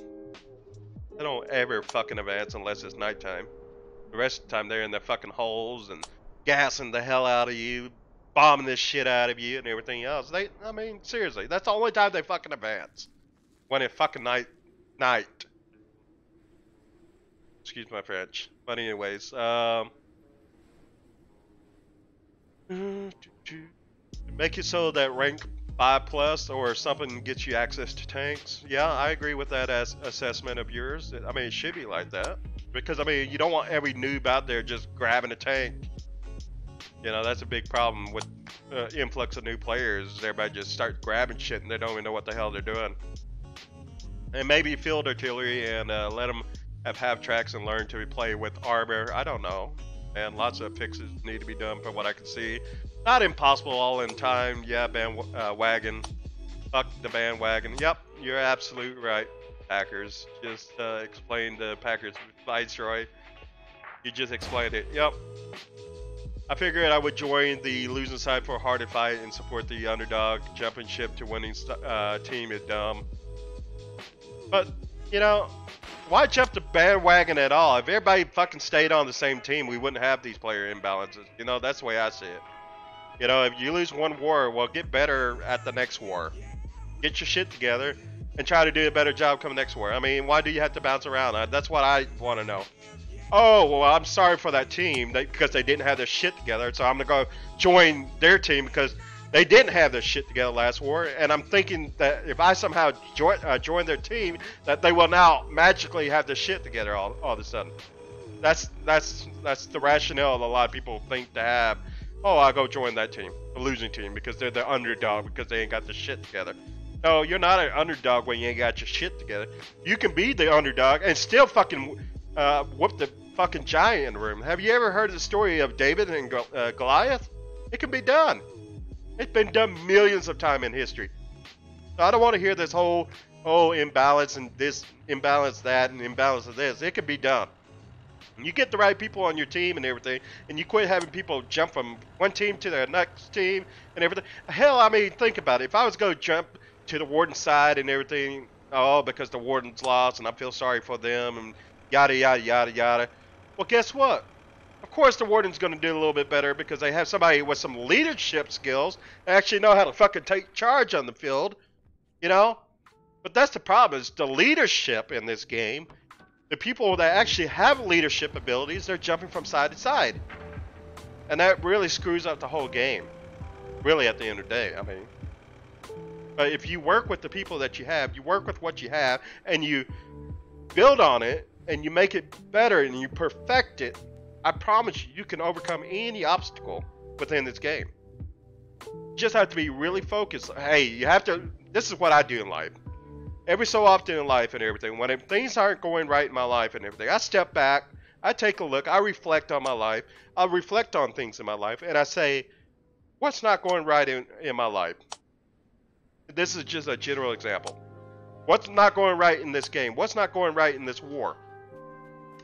They don't ever fucking advance unless it's nighttime. The rest of the time they're in their fucking holes and gassing the hell out of you, bombing the shit out of you and everything else. I mean, seriously, that's the only time they fucking advance. When it's fucking night. Excuse my French. But anyways, make it so that rank 5+ or something gets you access to tanks. Yeah, I agree with that as assessment of yours. I mean, it should be like that. Because, I mean, you don't want every noob out there just grabbing a tank. You know, that's a big problem with influx of new players. Everybody just starts grabbing shit and they don't even know what the hell they're doing. And maybe field artillery and let them have half tracks and learn to play with armor. I don't know. And lots of fixes need to be done from what I can see. Not impossible all in time. Yeah, bandwagon. Fuck the bandwagon. Yep, you're absolutely right, Packers. Just explain the Packers Viceroy. You just explained it. Yep. I figured I would join the losing side for a harder fight and support the underdog. Jumping ship to winning team is dumb. But, you know, why jump the bandwagon at all? If everybody fucking stayed on the same team, we wouldn't have these player imbalances. You know, that's the way I see it. You know, if you lose one war, well, get better at the next war. Get your shit together and try to do a better job coming next war. I mean, why do you have to bounce around? That's what I want to know. Oh, well, I'm sorry for that team because they didn't have their shit together, so I'm going to go join their team because they didn't have their shit together last war, and I'm thinking that if I somehow join their team, that they will now magically have their shit together all of a sudden. That's the rationale that a lot of people think to have. Oh, I'll go join that team, the losing team, because they're the underdog because they ain't got their shit together. No, you're not an underdog when you ain't got your shit together. You can be the underdog and still fucking whoop the fucking giant in the room. Have you ever heard of the story of David and Goliath? It can be done. It's been done millions of times in history. So I don't want to hear this whole imbalance and this imbalance that and imbalance of this. It can be done. You get the right people on your team and everything, and you quit having people jump from one team to the next team and everything. Hell, I mean, think about it. If I was going to jump to the Warden side and everything, oh, because the Warden's lost and I feel sorry for them and yada, yada, yada, yada. Well, guess what? Of course the Warden's going to do a little bit better because they have somebody with some leadership skills and actually know how to fucking take charge on the field, you know? But that's the problem, is the leadership in this game. The people that actually have leadership abilities, they're jumping from side to side. And that really screws up the whole game. Really, at the end of the day, I mean. But if you work with the people that you have, you work with what you have, and you build on it, and you make it better, and you perfect it, I promise you, you can overcome any obstacle within this game. You just have to be really focused. Hey, you have to, this is what I do in life. Every so often in life and everything, when things aren't going right in my life and everything, I step back, I take a look, I reflect on my life, I reflect on things in my life, and I say, what's not going right in my life? This is just a general example. What's not going right in this game? What's not going right in this war?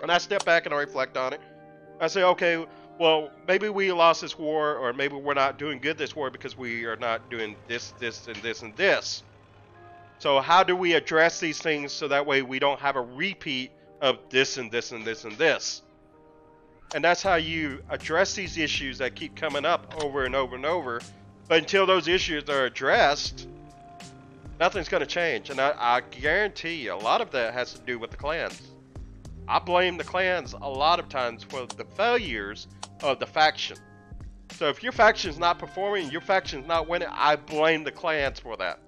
And I step back and I reflect on it. I say, okay, well, maybe we lost this war, or maybe we're not doing good this war because we are not doing this, this, and this, and this. So how do we address these things so that way we don't have a repeat of this and this and this and this? And that's how you address these issues that keep coming up over and over and over. But until those issues are addressed, nothing's going to change. And I guarantee you, a lot of that has to do with the clans. I blame the clans a lot of times for the failures of the faction. So if your faction's not performing, your faction's not winning, I blame the clans for that.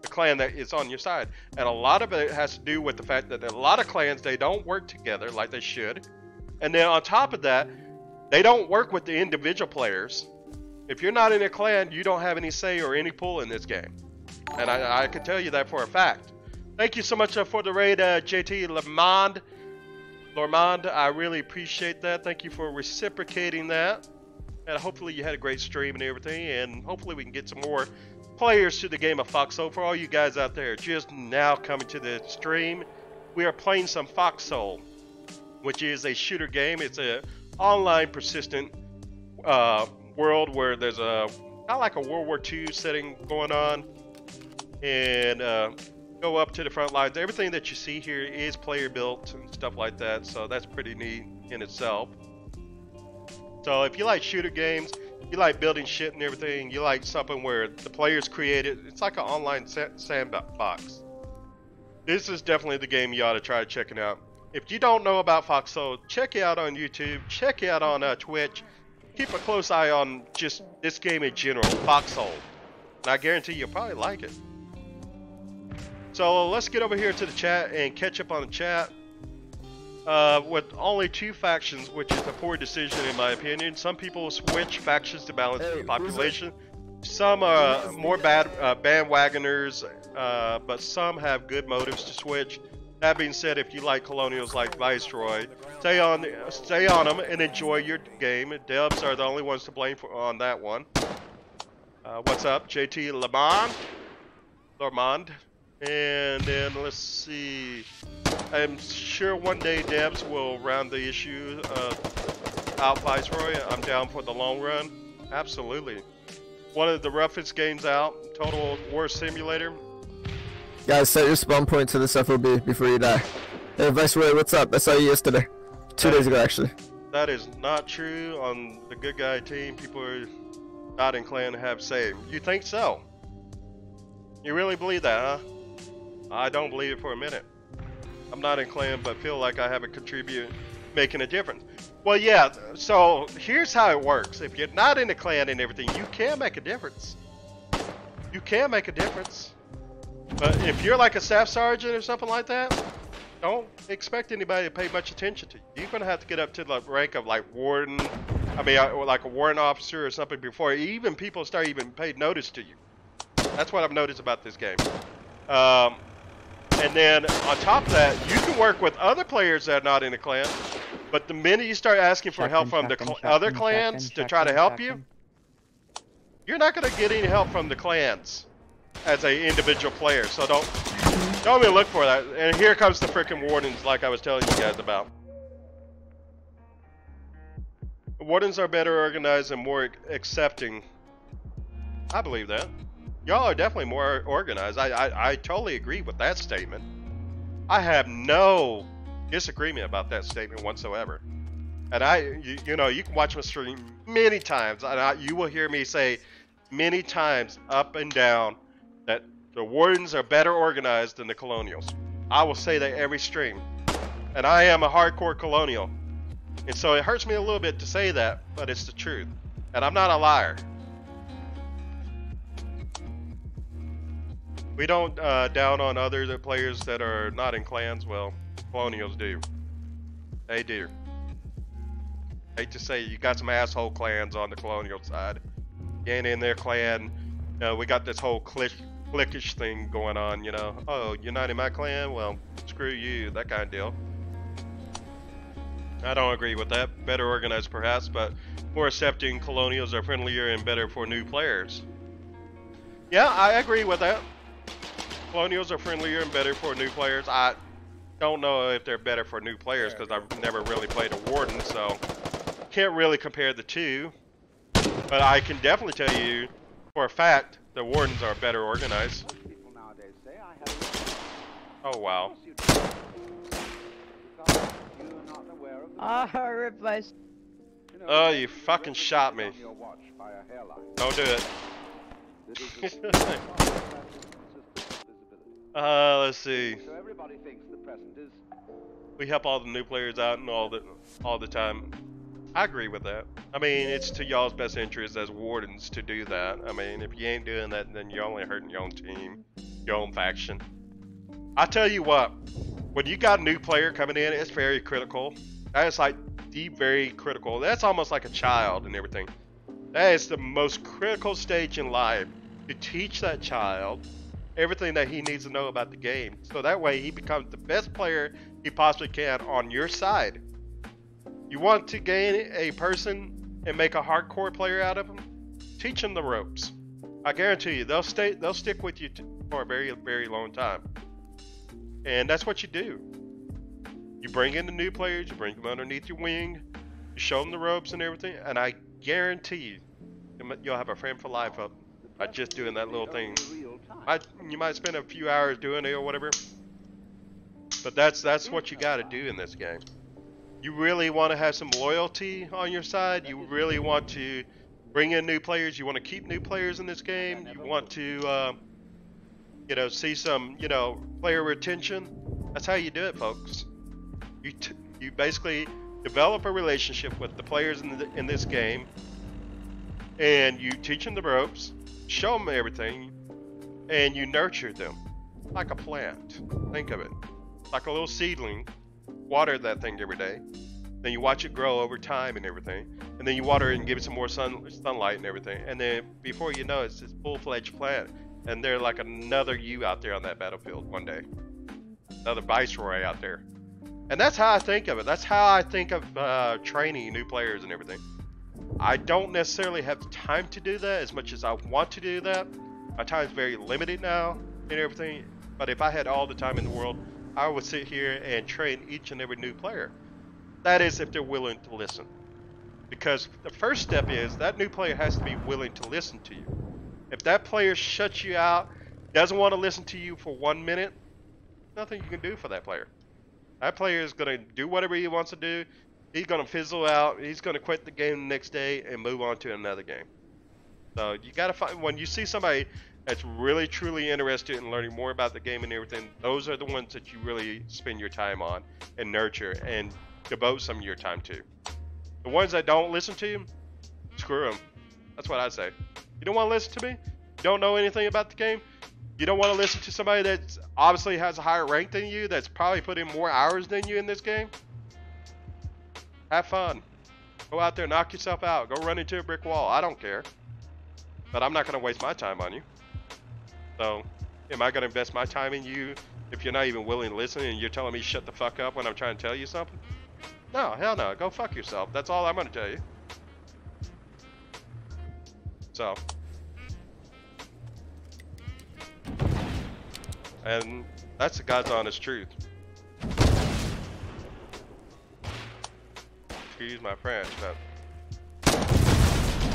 The clan that is on your side. And a lot of it has to do with the fact that a lot of clans, they don't work together like they should. And then on top of that, they don't work with the individual players. If you're not in a clan, you don't have any say or any pull in this game. And I can tell you that for a fact. Thank you so much for the raid, JT Lormond. I really appreciate that. Thank you for reciprocating that. And hopefully you had a great stream and everything. And hopefully we can get some more players to the game of Foxhole. For all you guys out there just now coming to the stream, we are playing some Foxhole, which is a shooter game. It's a online persistent world where there's a kind of like a World War II setting going on, and go up to the front lines. Everything that you see here is player built and stuff like that, so that's pretty neat in itself. So if you like shooter games, you like building shit and everything, you like something where the players create it, it's like an online sandbox. This is definitely the game you ought to try checking out. If you don't know about Foxhole, check it out on YouTube, check it out on Twitch. Keep a close eye on just this game in general, Foxhole. And I guarantee you'll probably like it. So let's get over here to the chat and catch up on the chat. With only 2 factions, which is a poor decision in my opinion. Some people switch factions to balance the population. Some are more bandwagoners, but some have good motives to switch. That being said, if you like colonials like Viceroy, stay on them and enjoy your game. Dubs are the only ones to blame on that one. What's up, JT Lormond? And then let's see. I'm sure one day Debs will round the issue out Viceroy. I'm down for the long run. Absolutely. One of the roughest games out. Total War Simulator. Guys, set your spawn point to this FOB before you die. Hey Viceroy, what's up? I saw you yesterday. 2 days ago, actually. That is not true. On the good guy team, people are not in clan to have say. You think so? You really believe that, huh? I don't believe it for a minute. I'm not in clan, but feel like I have a contribute making a difference. Well, yeah, so here's how it works. If you're not in a clan and everything, you can make a difference. You can make a difference. But if you're like a staff sergeant or something like that, don't expect anybody to pay much attention to you. You're going to have to get up to the rank of like warden, like a warrant officer or something before even people start even paying notice to you. That's what I've noticed about this game. And then on top of that, you can work with other players that are not in the clan, but the minute you start asking for help from the other clans to try to help you, you're not going to get any help from the clans as an individual player. So don't even look for that. And here comes the freaking wardens, like I was telling you guys about. Wardens are better organized and more accepting. I believe that. Y'all are definitely more organized. I totally agree with that statement. I have no disagreement about that statement whatsoever. And you know, you can watch my stream many times, and you will hear me say many times up and down that the Wardens are better organized than the Colonials. I will say that every stream. And I am a hardcore Colonial. And so it hurts me a little bit to say that, but it's the truth. And I'm not a liar. We don't down on other players that are not in clans. Well, Colonials do. They do. Hate to say, you got some asshole clans on the Colonial side. You ain't in their clan. We got this whole cliquish thing going on, you know. Oh, you're not in my clan? Well, screw you, that kind of deal. I don't agree with that. Better organized perhaps, but more accepting. Colonials are friendlier and better for new players. Yeah, I agree with that. Colonials are friendlier and better for new players. I don't know if they're better for new players because I've never really played a Warden, so can't really compare the two. But I can definitely tell you for a fact the Wardens are better organized. Oh wow. Oh, you fucking shot me. Don't do it. Let's see. We help all the new players out and all the time. I agree with that. I mean, it's to y'all's best interest as Wardens to do that. I mean, if you ain't doing that, then you're only hurting your own team, your own faction. I tell you what, when you got a new player coming in, it's very critical. That is like very critical. That's almost like a child and everything. That is the most critical stage in life, to teach that child everything that he needs to know about the game. So that way he becomes the best player he possibly can on your side. You want to gain a person and make a hardcore player out of them? Teach them the ropes. I guarantee you, they'll stick with you for a very, very long time. And that's what you do. You bring in the new players, you bring them underneath your wing, you show them the ropes and everything, and I guarantee you, you'll have a friend for life up by just doing that little thing. You might spend a few hours doing it or whatever, but that's what you got to do in this game. You really want to have some loyalty on your side. You really want to bring in new players. You want to keep new players in this game. You want to, you know, see some, you know, player retention. That's how you do it, folks. You basically develop a relationship with the players in this game, and you teach them the ropes, show them everything, and you nurture them like a plant. Think of it like a little seedling. Water that thing every day, then you watch it grow over time and everything, and then you water it and give it some more sunlight and everything, and then before you know it, it's this full-fledged plant, and they're like another you out there on that battlefield one day, another viceroy out there. And that's how I think of it. That's how I think of training new players and everything. I don't necessarily have the time to do that as much as I want to do that. My time is very limited now and everything, but if I had all the time in the world, I would sit here and train each and every new player. That is, if they're willing to listen. Because the first step is that new player has to be willing to listen to you. If that player shuts you out, doesn't want to listen to you for 1 minute, nothing you can do for that player. That player is going to do whatever he wants to do. He's going to fizzle out. He's going to quit the game the next day and move on to another game. So you got to find, when you see somebody that's really truly interested in learning more about the game and everything, those are the ones that you really spend your time on and nurture and devote some of your time to. The ones that don't listen to you, screw them. That's what I say. You don't want to listen to me? You don't know anything about the game? You don't want to listen to somebody that obviously has a higher rank than you, that's probably put in more hours than you in this game? Have fun. Go out there, knock yourself out. Go run into a brick wall. I don't care. But I'm not going to waste my time on you. So, am I going to invest my time in you if you're not even willing to listen and you're telling me shut the fuck up when I'm trying to tell you something? No, hell no. Go fuck yourself. That's all I'm going to tell you. So. And that's the God's honest truth. Excuse my French, but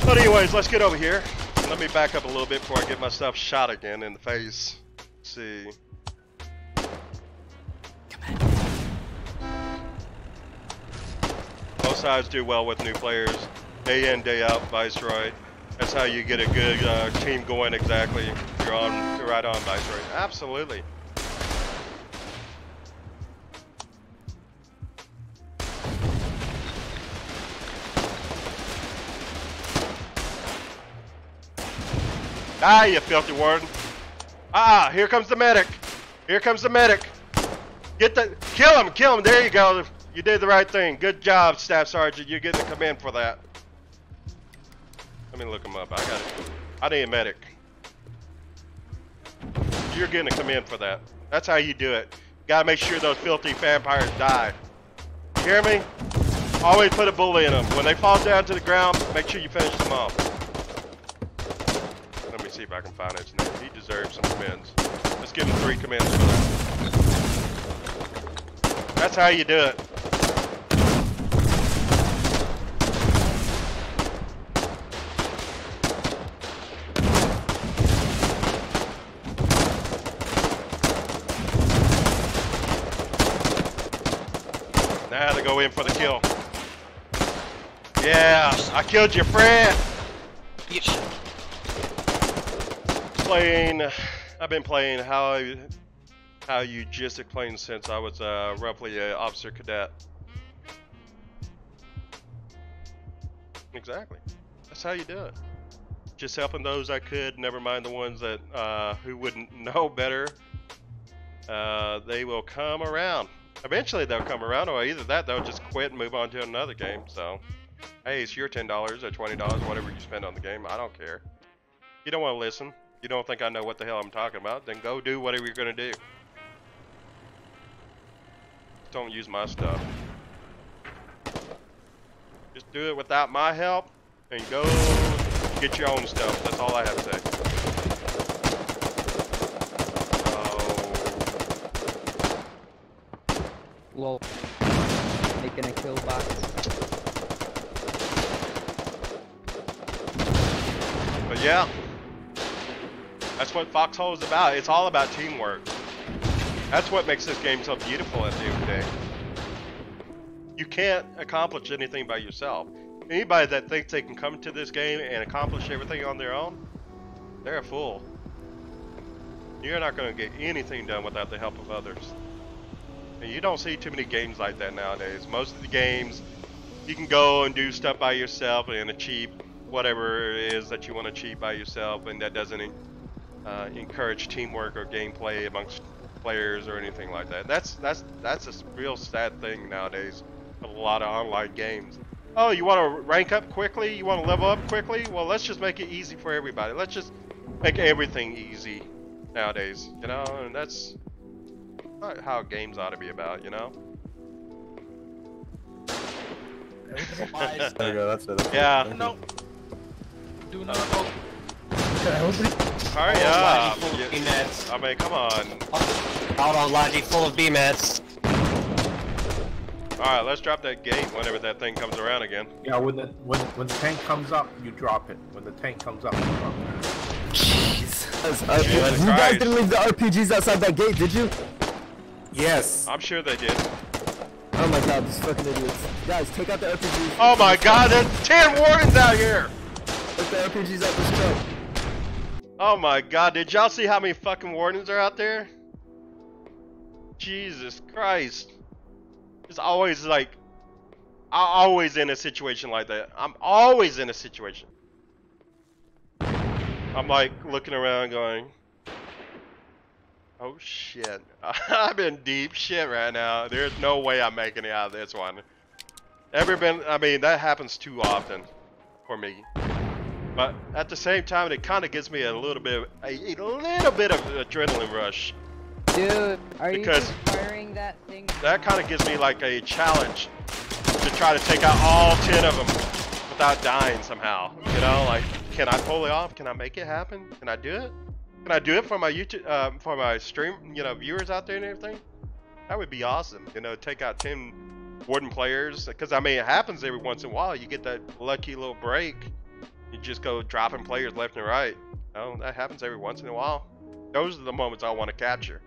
But anyways, let's get over here. Let me back up a little bit before I get myself shot again in the face. Let's see. Both sides do well with new players. Day in, day out, Viceroy. That's how you get a good team going exactly. You're right on, Viceroy. Absolutely. Ah, you filthy warden. Ah, here comes the medic. Here comes the medic. Get the, kill him, there you go. You did the right thing. Good job, Staff Sergeant. You're getting the command for that. Let me look him up. I got it. I need a medic. You're getting a command for that. That's how you do it. Gotta make sure those filthy vampires die. You hear me? Always put a bullet in them. When they fall down to the ground, make sure you finish them off. Let me see if I can find his name. He deserves some commends. Let's give him 3 commends for that. That's how you do it. Now they go in for the kill. Yeah, I killed your friend. I've been playing how you just playing since I was roughly an officer cadet. Exactly. That's how you do it. Just helping those I could. Never mind the ones that who wouldn't know better. They will come around. Eventually they'll come around, or either that they'll just quit and move on to another game. So, hey, it's your $10 or $20, whatever you spend on the game. I don't care. You don't want to listen. You don't think I know what the hell I'm talking about, then go do whatever you're going to do. Don't use my stuff. Just do it without my help and go get your own stuff. That's all I have to say. Lol. Making a kill box. But yeah. That's what Foxhole is about. It's all about teamwork. That's what makes this game so beautiful at the end of the day. You can't accomplish anything by yourself. Anybody that thinks they can come to this game and accomplish everything on their own, they're a fool. You're not going to get anything done without the help of others. And you don't see too many games like that nowadays. Most of the games, you can go and do stuff by yourself and achieve whatever it is that you want to achieve by yourself, and that doesn't encourage teamwork or gameplay amongst players or anything like that. That's a real sad thing nowadays with a lot of online games. Oh, you want to rank up quickly? You want to level up quickly? Well, let's just make it easy for everybody. Let's just make everything easy nowadays, you know? And that's not how games ought to be about, you know? There you go, that's it. Yeah. No. Do not. Hurry up. I mean, come on. Out on Logi, full of B-mats. Alright, let's drop that gate whenever that thing comes around again. Yeah, when the tank comes up, you drop it. When the tank comes up, you drop it. Jeez. You guys didn't leave the RPGs outside that gate, did you? Yes. I'm sure they did. Oh my god, these fucking idiots. Guys, take out the RPGs. Oh my god, there's 10 wardens out here! Take the RPGs out this truck. Oh my god, did y'all see how many fucking wardens are out there? Jesus Christ. It's always like, I'm always in a situation like that. I'm always in a situation. I'm like looking around going, oh shit. I'm in deep shit right now. There's no way I'm making it out of this one. I mean, that happens too often for me. But at the same time, it kind of gives me a little bit of adrenaline rush. Dude, are you because firing that thing? That kind of gives me like a challenge to try to take out all 10 of them without dying somehow. You know, like, can I pull it off? Can I make it happen? Can I do it? Can I do it for my YouTube, for my stream, you know, viewers out there and everything? That would be awesome. You know, take out 10 warden players. Because I mean, it happens every once in a while. You get that lucky little break. You just go dropping players left and right. Oh, that happens every once in a while. Those are the moments I want to capture.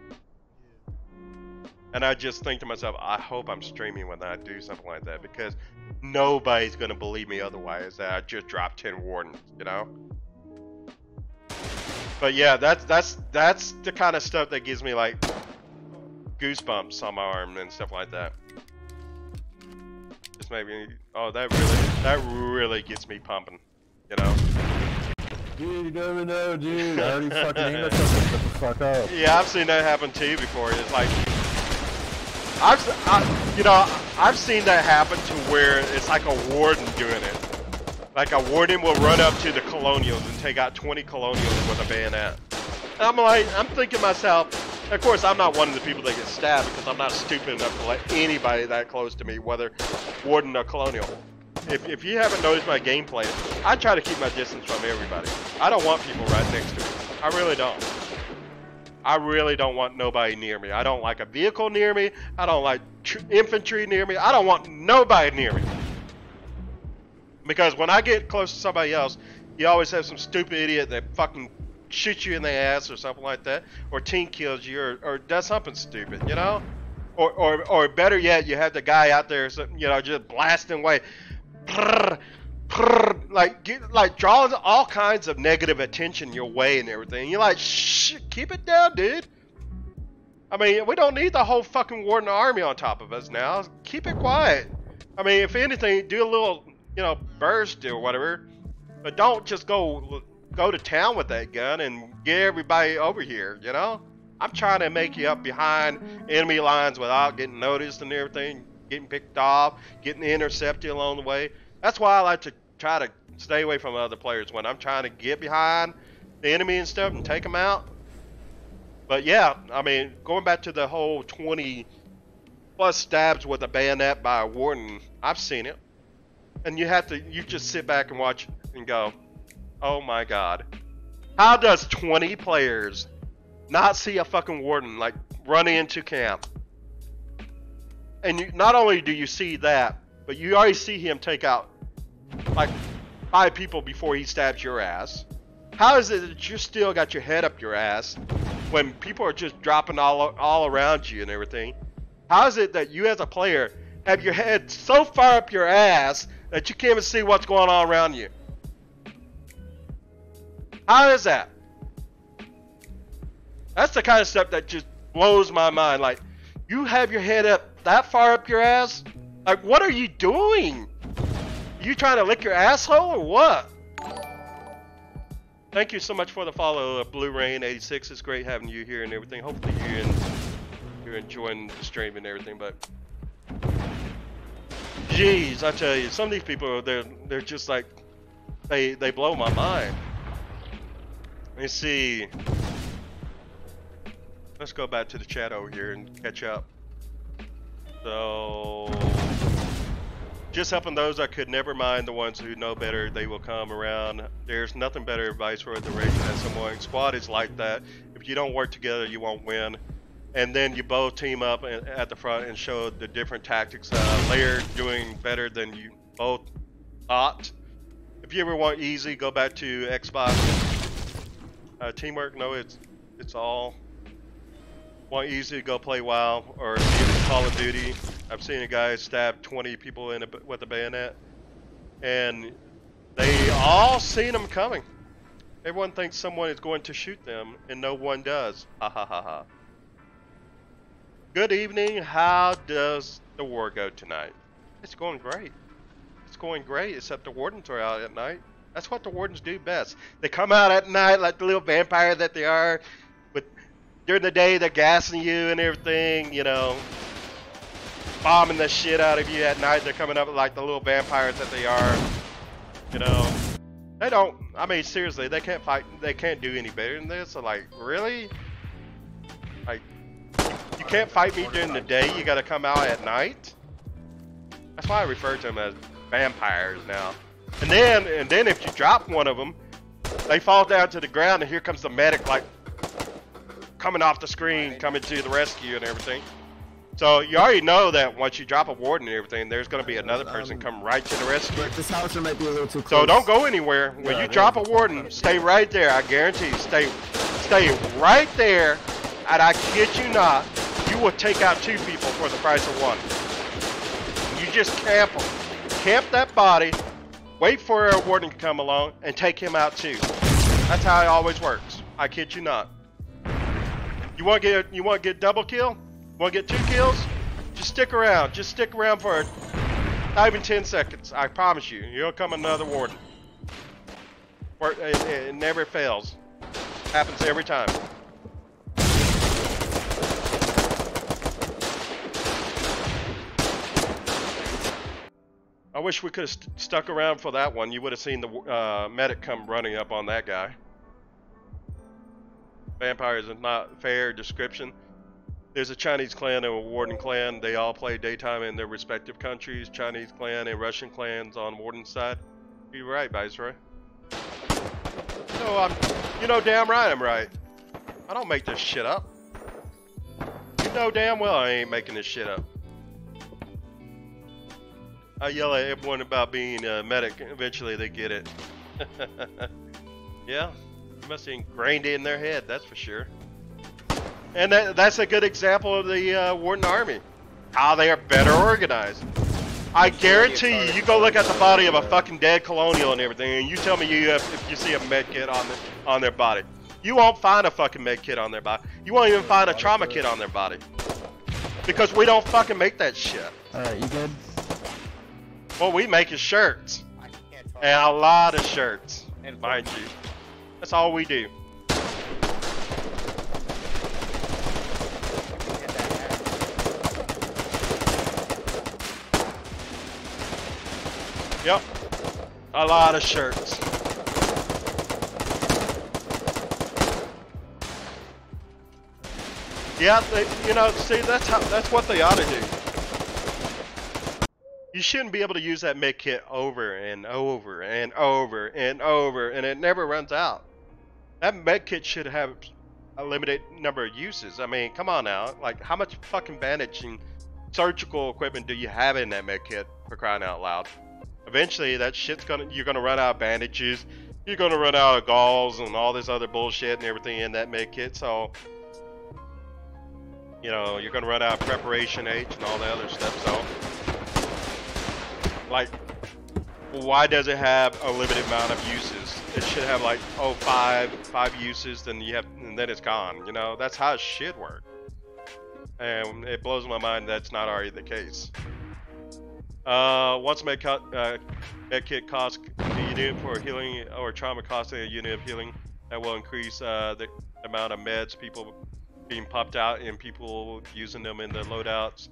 And I just think to myself, I hope I'm streaming when I do something like that, because nobody's gonna believe me otherwise that I just dropped 10 wardens, you know? But yeah, that's the kind of stuff that gives me like goosebumps on my arm and stuff like that. Just maybe, oh, that really gets me pumping, you know? Dude, you never know, dude. I already fucking aimed at something. Shut the fuck up. Yeah, I've seen that happen too before. It's like, I've seen that happen to where it's like a warden doing it. Like a warden will run up to the colonials and take out 20 colonials with a bayonet. And I'm thinking to myself, of course I'm not one of the people that get stabbed because I'm not stupid enough to let anybody that close to me, whether warden or colonial. If you haven't noticed my gameplay, I try to keep my distance from everybody. I don't want people right next to me. I really don't. I really don't want nobody near me. I don't like a vehicle near me. I don't like infantry near me. I don't want nobody near me. Because when I get close to somebody else, you always have some stupid idiot that fucking shoots you in the ass or something like that, or team kills you, or does something stupid, you know? Or better yet, you have the guy out there, you know, just blasting away, like drawing all kinds of negative attention your way and everything. You're like, shh, keep it down, dude. I mean, we don't need the whole fucking warden army on top of us now. Keep it quiet. I mean, if anything, do a little, you know, burst or whatever, but don't just go to town with that gun and get everybody over here, you know? I'm trying to make you up behind enemy lines without getting noticed and everything, getting picked off, getting intercepted along the way. That's why I like to try to stay away from other players when I'm trying to get behind the enemy and stuff and take them out. But yeah, I mean, going back to the whole 20 plus stabs with a bayonet by a warden, I've seen it. And you just sit back and watch and go, oh my god. How does 20 players not see a fucking warden like running into camp? And not only do you see that, but you already see him take out like 5 people before he stabs your ass. How is it that you still got your head up your ass when people are just dropping all around you and everything? How is it that you as a player have your head so far up your ass that you can't even see what's going on around you? How is that? That's the kind of stuff that just blows my mind. Like, you have your head up that far up your ass? Like, what are you doing? You trying to lick your asshole or what? Thank you so much for the follow, Blue Rain 86. It's great having you here and everything. Hopefully you're enjoying the stream and everything. But jeez, I tell you, some of these people, they're just like, they blow my mind. Let me see. Let's go back to the chat over here and catch up. So, just helping those that could never mind the ones who know better, they will come around. There's nothing better advice for the race than someone. Squad is like that. If you don't work together, you won't win. And then you both team up at the front and show the different tactics. Layer doing better than you both thought. If you ever want easy, go back to Xbox. Teamwork, no, it's all. Want easy, go play WoW or Call of Duty. I've seen a guy stab 20 people with a bayonet, and they all seen him coming. Everyone thinks someone is going to shoot them, and no one does. Ha ha ha ha. Good evening. How does the war go tonight? It's going great. It's going great, except the wardens are out at night. That's what the wardens do best. They come out at night like the little vampire that they are. During the day, they're gassing you and everything, you know, bombing the shit out of you. At night, they're coming up like the little vampires that they are, you know. They don't, I mean, seriously, they can't fight, they can't do any better than this. So, like, really? Like, you can't fight me during the day, you gotta come out at night? That's why I refer to them as vampires now. And then if you drop one of them, they fall down to the ground, and here comes the medic, like, coming off the screen, coming to the rescue and everything. So you already know that once you drop a warden and everything, there's going to be another person come right to the rescue. This house might be a little too close. So don't go anywhere. When you drop a warden, stay right there. I guarantee you, stay right there. And I kid you not, you will take out 2 people for the price of 1. You just camp them. Camp that body, wait for a warden to come along, and take him out too. That's how it always works. I kid you not. You want to get double kill? Want to get 2 kills? Just stick around. Just stick around for not even 10 seconds. I promise you. You'll come another warden. It never fails. Happens every time. I wish we could have stuck around for that one. You would have seen the medic come running up on that guy. Vampires is not fair description. There's a Chinese clan and a Warden clan. They all play daytime in their respective countries. Chinese clan and Russian clans on Warden's side. You're right, Viceroy. You know damn right I'm right. I don't make this shit up. You know damn well I ain't making this shit up. I yell at everyone about being a medic. Eventually they get it. Yeah, it must be ingrained in their head, that's for sure. And that's a good example of the Warden Army. How they are better organized. I guarantee you, you go look at the body of a fucking dead colonial and everything, and you tell me if you see a med kit on their body. You won't find a fucking med kit on their body. You won't even find a trauma kit on their body. Because we don't fucking make that shit. Alright, you good? What we make is shirts. And a lot of shirts, mind you. That's all we do. Yep, a lot of shirts. Yeah, see, that's what they ought to do. You shouldn't be able to use that med kit over and over and over and over, and it never runs out. That med kit should have a limited number of uses. I mean, come on now. Like, how much fucking bandage and surgical equipment do you have in that med kit, for crying out loud? Eventually, that shit's you're gonna run out of bandages. You're gonna run out of gauze and all this other bullshit and everything in that med kit. So, you're gonna run out of preparation H and all the other stuff. So, like, why does it have a limited amount of uses? It should have like, five uses, then and then it's gone. That's how it should work. And it blows my mind that's not already the case. Once med kit costs a unit for healing or trauma costing a unit of healing, that will increase the amount of meds people being popped out and people using them in the loadouts.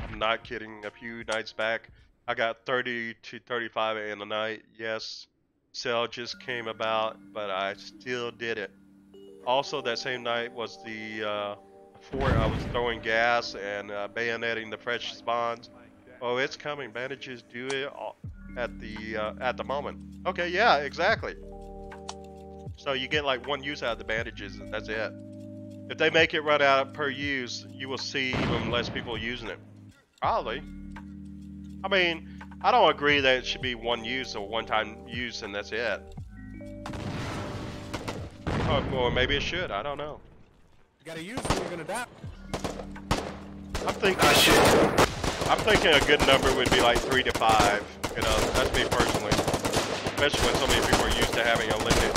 I'm not kidding. A few nights back, I got 30 to 35 in a night. Yes, sale just came about, but I still did it. Also, that same night was the fort. I was throwing gas and bayoneting the fresh spawns. Oh, it's coming. Bandages do it at the moment. Okay, yeah, exactly. So you get like 1 use out of the bandages, and that's it. If they make it run out per use, you will see even less people using it. Probably. I mean, I don't agree that it should be 1 use or one-time use, and that's it. Oh, or maybe it should. I don't know. You gotta use it or you're gonna die. I'm thinking a good number would be like 3 to 5. That's me personally. Especially when so many people are used to having a limit.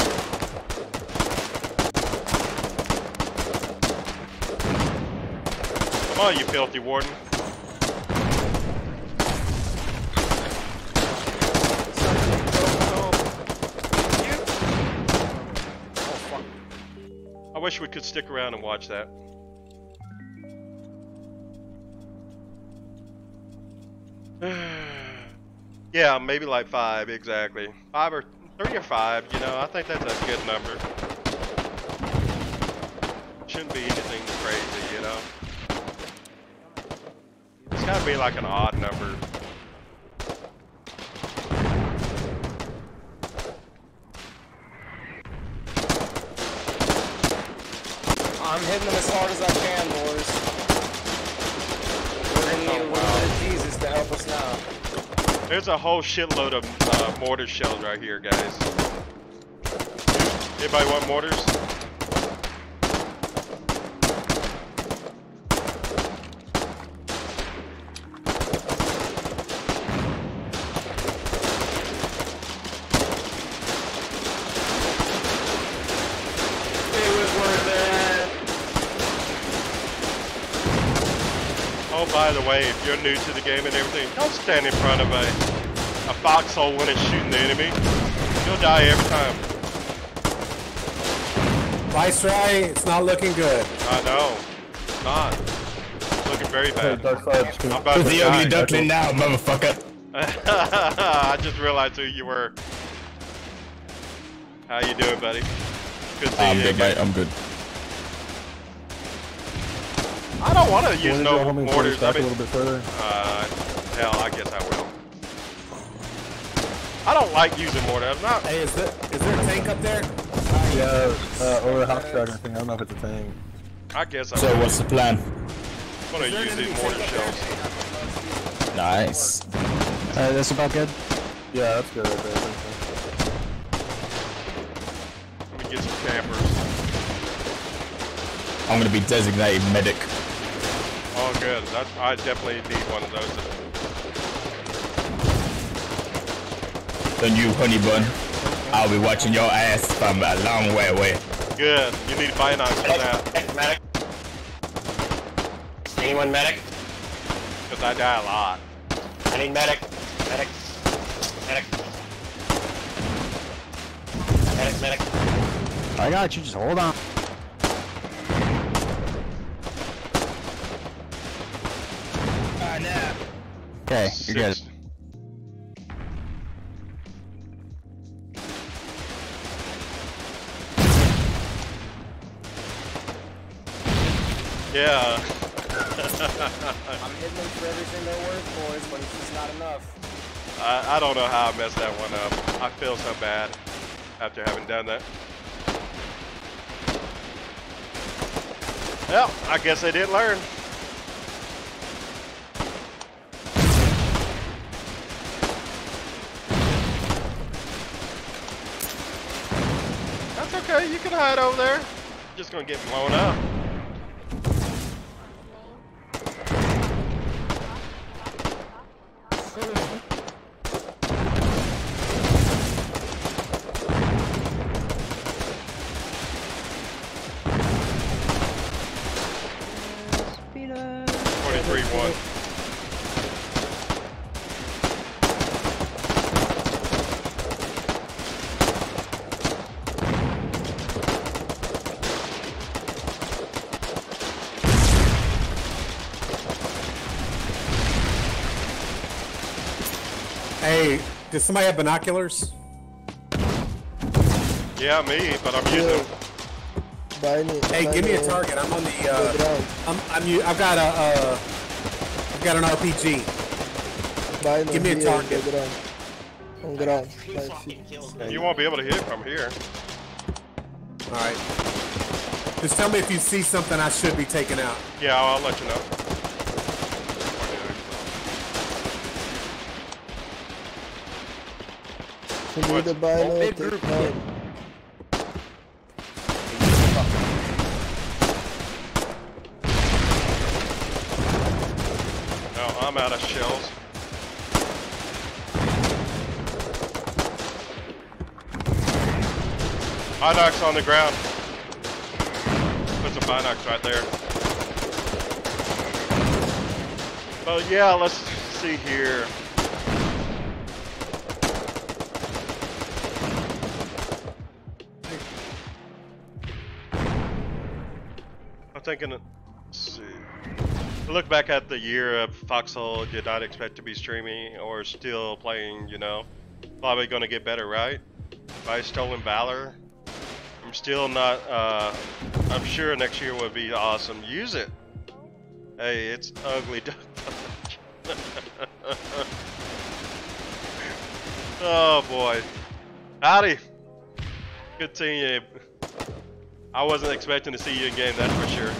Come on, you filthy warden. I wish we could stick around and watch that. Yeah, maybe like 5, exactly. 5 or 3 or 5, I think that's a good number. Shouldn't be anything crazy, It's gotta be like an odd number. I'm hitting them as hard as I can, boys. need a little bit of Jesus to help us now. There's a whole shitload of mortar shells right here, guys. Anybody want mortars? Oh, by the way, if you're new to the game and everything, don't stand in front of a foxhole when it's shooting the enemy. You'll die every time. Viceroy, it's not looking good. I know. It's not. It's looking very bad. I'm about Who's to the ugly die. duckling now, motherfucker? I just realized who you were. How you doing, buddy? Good seeing you I'm good, again. mate. I'm good. I don't want to use Wanna no go home and mortars. back I mean, a little bit further. hell, I guess I will. I don't like using mortars. I'm not. Hey, is there a tank up there? Yeah, or a house dragon thing. I don't know if it's a tank. I guess I So will. what's the plan? I'm gonna use these mortar shells. Nice. That's about good. Yeah, that's good right there. Let me get some campers. I'm gonna be designated medic. Oh, good. I definitely need one of those. Then you, honey bun, I'll be watching your ass from a long way away. Good. You need binocs for that. Medic. Anyone medic? Because I die a lot. I need medic. Medic. Medic. Medic, medic. I got you. Just hold on. Okay, you're good. Yeah. I'm hitting them for everything they're worth, boys, but it's just not enough. I don't know how I messed that one up. I feel so bad after having done that. Well, I guess I did learn. That's okay, you can hide over there. You're just gonna get blown up. Peter. 23-1. Hey, does somebody have binoculars? Yeah, me, but I'm using them. Hey, give me a target. I'm on the. I've got an RPG. Give me a target. You won't be able to hit from here. All right. Just tell me if you see something I should be taking out. Yeah, I'll let you know. We need to buy another group. No, I'm out of shells. Binocs on the ground. Put some binocs right there. Well, yeah, let's see here. I'm thinking, let's see. Look back at the year of Foxhole, did not expect to be streaming or still playing, you know. Probably gonna get better, right? By Stolen Valor. I'm still not, I'm sure next year will be awesome. Use it. Hey, it's ugly. Oh boy. Howdy. Good seeing you. I wasn't expecting to see you in game, that's for sure.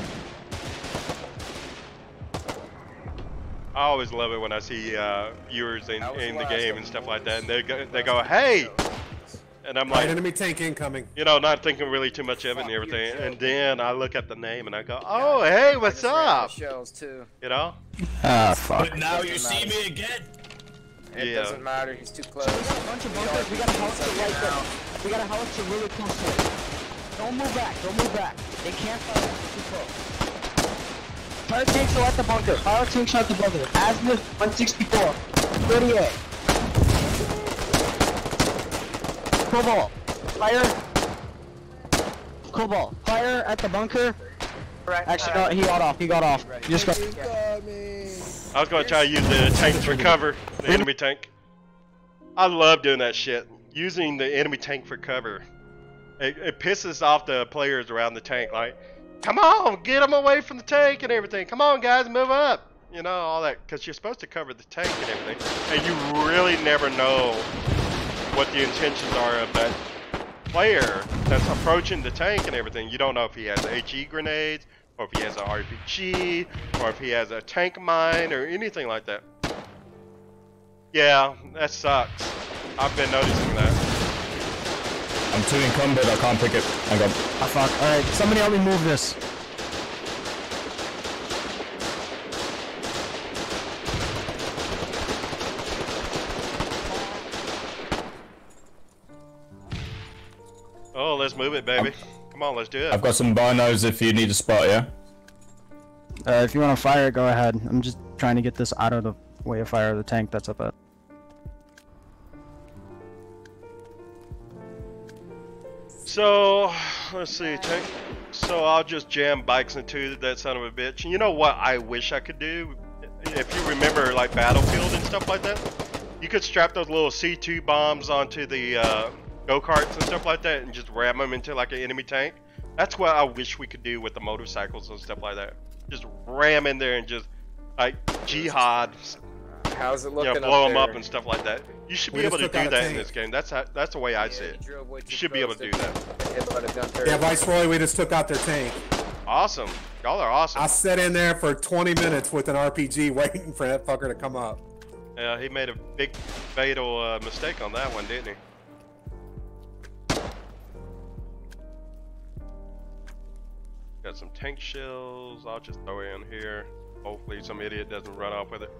I always love it when I see viewers in the game and stuff like that, and they go, hey, and I'm like, enemy tank incoming. You know, not thinking really too much of it and everything, and then I look at the name and I go, oh, hey, what's up? Shells too. You know? Ah, fuck. But now you see me again. It doesn't matter. He's too close. We got a bunch of bunkers. We got a howitzer right there. We got a howitzer really close to it. Don't move back. Don't move back. They can't fire us too close. Fire tanks are at the bunker. Fire tanks are at the bunker. Azimuth 164. 38. Cobalt. Fire. Cobalt. Fire at the bunker. Actually, no, he got off. He got off. You just got. I was going to try to use the tank for cover, the enemy tank. I love doing that shit. Using the enemy tank for cover. It pisses off the players around the tank. Like, come on, get them away from the tank and everything. Come on, guys, move up. You know, all that. Because you're supposed to cover the tank and everything. And you really never know what the intentions are of that player that's approaching the tank and everything. You don't know if he has HE grenades, or if he has an RPG, or if he has a tank mine, or anything like that. Yeah, that sucks. I've been noticing that. I'm too encumbered, I can't pick it. Hang on. Ah, fuck. Alright, somebody help me move this. Oh, let's move it, baby. Come on, let's do it. I've got some binos if you need a spot, yeah? If you want to fire, go ahead. I'm just trying to get this out of the way of fire of the tank that's up at. So, let's see, tank. So I'll just jam bikes into that son of a bitch. You know what I wish I could do? If you remember, like, Battlefield and stuff like that, you could strap those little C2 bombs onto the go-karts and stuff like that and just ram them into, like, an enemy tank. That's what I wish we could do with the motorcycles and stuff like that. Just ram in there and just, like, jihad. How's it looking? You know, blow them up and stuff like that. You should be able to do that in this game. That's the way I see it. You should be able to do that. Yeah, Viceroy, we just took out their tank. Awesome. Y'all are awesome. I sat in there for 20 minutes with an RPG waiting for that fucker to come up. Yeah, he made a big fatal mistake on that one, didn't he? Got some tank shells. I'll just throw it in here. Hopefully some idiot doesn't run off with it.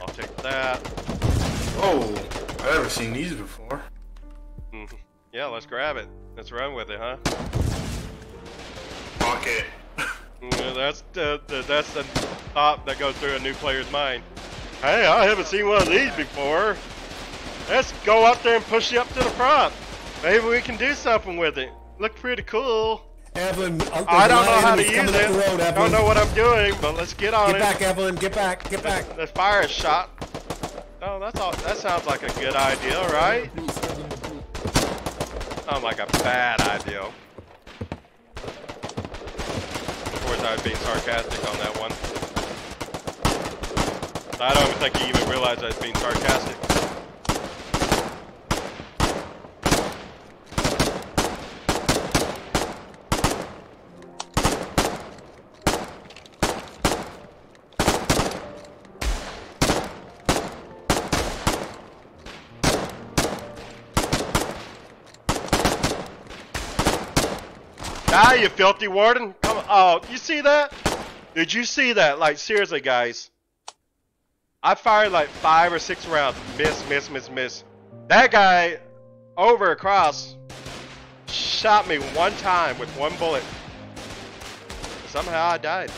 I'll take that. Oh, I've never seen these before. Yeah, let's grab it. Let's run with it, huh? Fuck it. Yeah, that's the thought that goes through a new player's mind. Hey, I haven't seen one of these before. Let's go up there and push it up to the front. Maybe we can do something with it. Look pretty cool. Evelyn, I don't know how to use it. I don't know what I'm doing, but let's get on it. Get back, Evelyn. Get back. Get back. Let's fire a shot. Oh, that's all. That sounds like a good idea, right? Sounds like a bad idea. Of course, I was being sarcastic on that one. I don't even think he even realized I was being sarcastic. Ah, you filthy warden! Come on. Oh, you see that? Did you see that? Like, seriously, guys. I fired like 5 or 6 rounds. Miss. That guy over across shot me one time with one bullet. Somehow I died.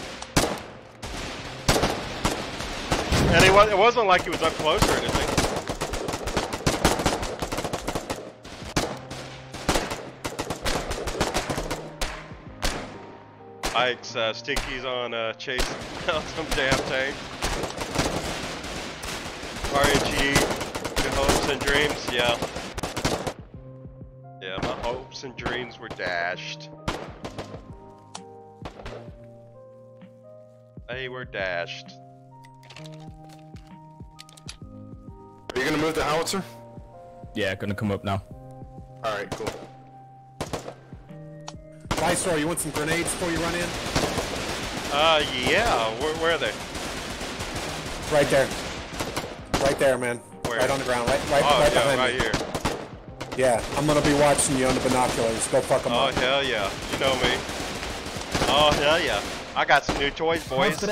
And it wasn't like he was up close or anything. Ike's stinkies on chase some damn tank. RNG, your hopes and dreams, yeah. Yeah, my hopes and dreams were dashed. They were dashed. Are you gonna move the howitzer? Yeah, gonna come up now. Alright, cool. Viceroy, you want some grenades before you run in? Yeah. Where are they? Right there. Right there, man. Where? Right on the ground. Right yeah, behind right me. here. Yeah, I'm gonna be watching you on the binoculars. Go fuck them Oh, up. hell yeah. You know me. Oh, hell yeah. I got some new toys, boys.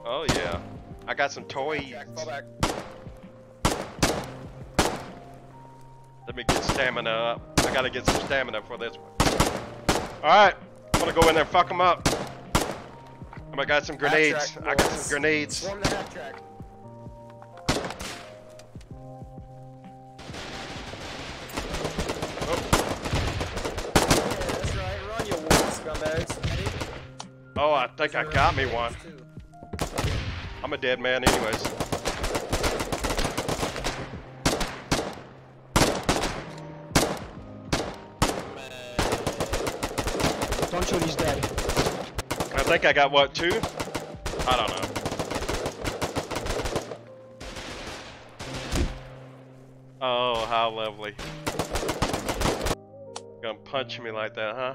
Oh, yeah. I got some toys. Let me get stamina up. I gotta get some stamina for this one. Alright. I'm gonna go in there and fuck them up. I got some grenades. I got some grenades. Swarm the half track. Oh, I think I got me one. I'm a dead man anyways. Don't shoot, he's dead. I think I got what, 2? I don't know. Oh, how lovely. Gonna punch me like that, huh?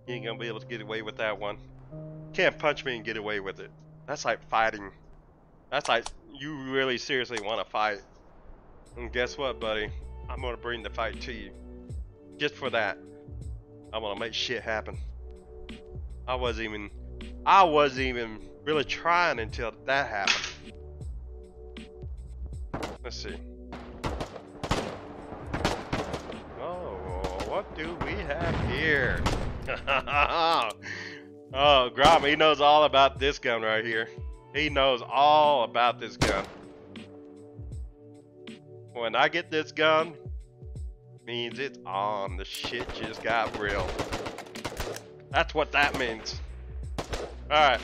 You ain't gonna be able to get away with that one. Can't punch me and get away with it. That's like fighting. That's like you really seriously want to fight. And guess what, buddy? I'm gonna bring the fight to you. Just for that. I'm gonna make shit happen. I wasn't even really trying until that happened. Let's see. Oh, what do we have here? Oh, Grom, he knows all about this gun right here. He knows all about this gun. When I get this gun, means it's on. The shit just got real. That's what that means. Alright.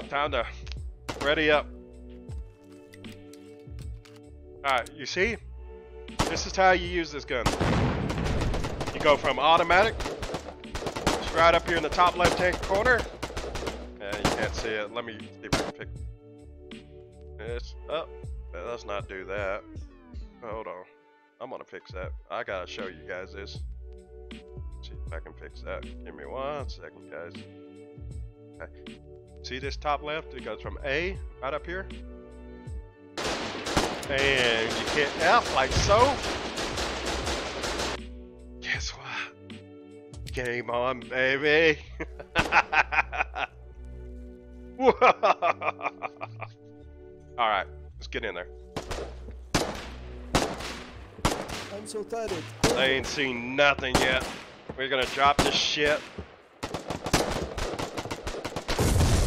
Time to ready up. Alright, you see? This is how you use this gun. You go from automatic, it's right up here in the top left hand corner. Yeah, you can't see it. Let me see if I can pick this up. Let's not do that. Hold on. I'm gonna fix that. I gotta show you guys this. See if I can fix that. Give me 1 second, guys. Okay. See this top left? It goes from A right up here. And you hit F like so. Guess what? Game on, baby. Alright, let's get in there. I'm so tired. They ain't seen nothing yet. We're gonna drop this shit.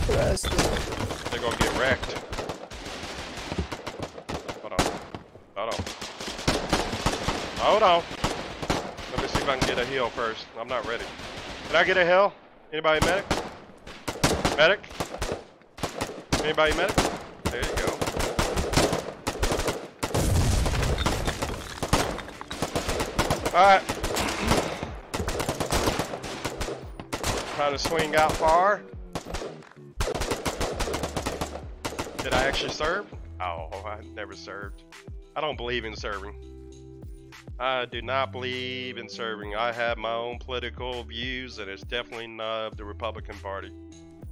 They're gonna get wrecked. Hold on. Hold on. Hold on. Let me see if I can get a heal first. I'm not ready. Can I get a heal? Anybody medic? Medic? Anybody medic? There you go. Alright. Trying to swing out far. Did I actually serve? Oh, I never served. I don't believe in serving. I do not believe in serving. I have my own political views, and it's definitely not of the Republican Party.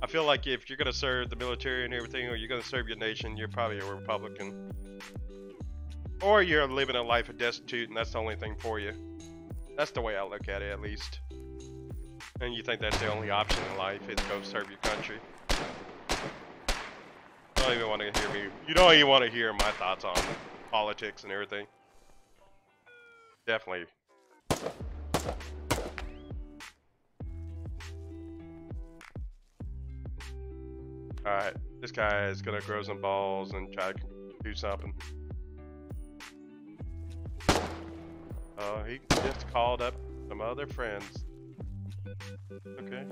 I feel like if you're going to serve the military and everything, or you're going to serve your nation, you're probably a Republican. Or you're living a life of destitute, and that's the only thing for you. That's the way I look at it, at least. And you think that's the only option in life, is go serve your country. You don't even want to hear me. You don't even want to hear my thoughts on politics and everything. Definitely. Alright, this guy is gonna grow some balls and try to do something. Oh, he just called up some other friends. Okay.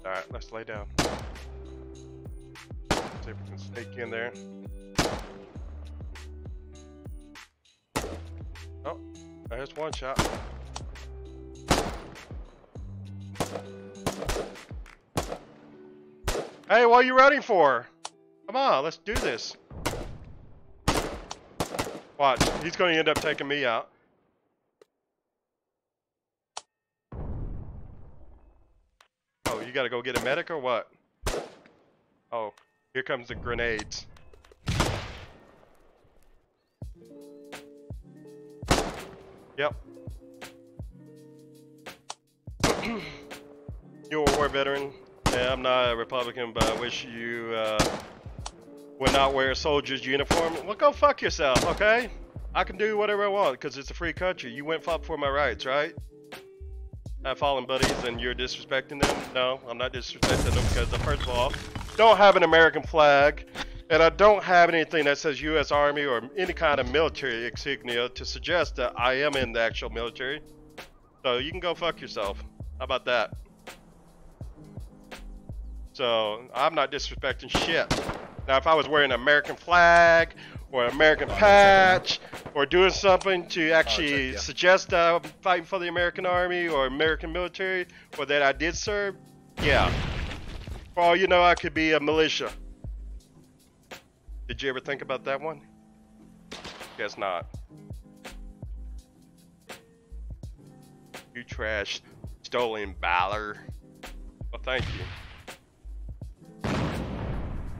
Alright, let's lay down. See if we can sneak in there. Oh, there's one shot. Hey, what are you running for? Come on, let's do this. Watch, he's going to end up taking me out. Oh, you got to go get a medic or what? Oh, here comes the grenades. Yep. You're a war veteran. Yeah, I'm not a Republican, but I wish you would not wear a soldier's uniform. Well, go fuck yourself, okay? I can do whatever I want because it's a free country. You went fought for my rights, right? I have fallen buddies and you're disrespecting them? No, I'm not disrespecting them because I, first of all, don't have an American flag and I don't have anything that says U.S. Army or any kind of military insignia to suggest that I am in the actual military. So you can go fuck yourself. How about that? So I'm not disrespecting shit. Now if I was wearing an American flag or an American patch or doing something to actually suggest that I'm fighting for the American Army or American military or that I did serve, yeah. For all you know, I could be a militia. Did you ever think about that one? Guess not. You trash stolen valor. Well, thank you.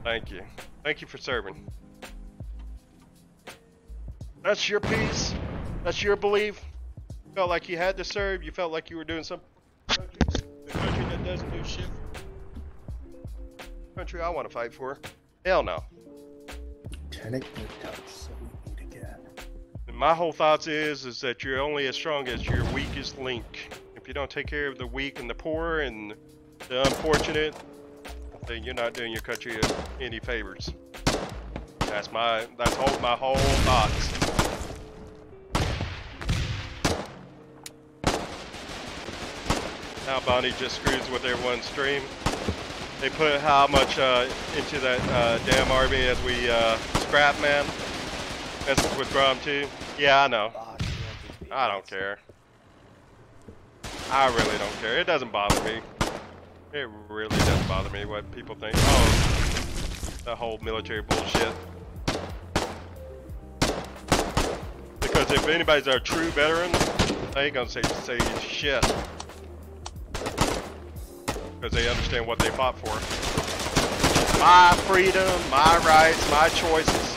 Thank you. Thank you for serving. That's your peace. That's your belief. You felt like you had to serve. You felt like you were doing something. The country that doesn't do shit. Country I want to fight for. Hell no. And my whole thoughts is that you're only as strong as your weakest link. If you don't take care of the weak and the poor and the unfortunate, then you're not doing your country any favors. That's my whole thoughts. Now Bonnie just screws with everyone's stream. They put how much into that damn army as we scrap, man. Messes with Grom too. Yeah, I know. I don't care. I really don't care. It doesn't bother me. It really doesn't bother me what people think. Oh, that whole military bullshit. Because if anybody's a true veteran, they ain't gonna say shit. Because they understand what they fought for. My freedom, my rights, my choices.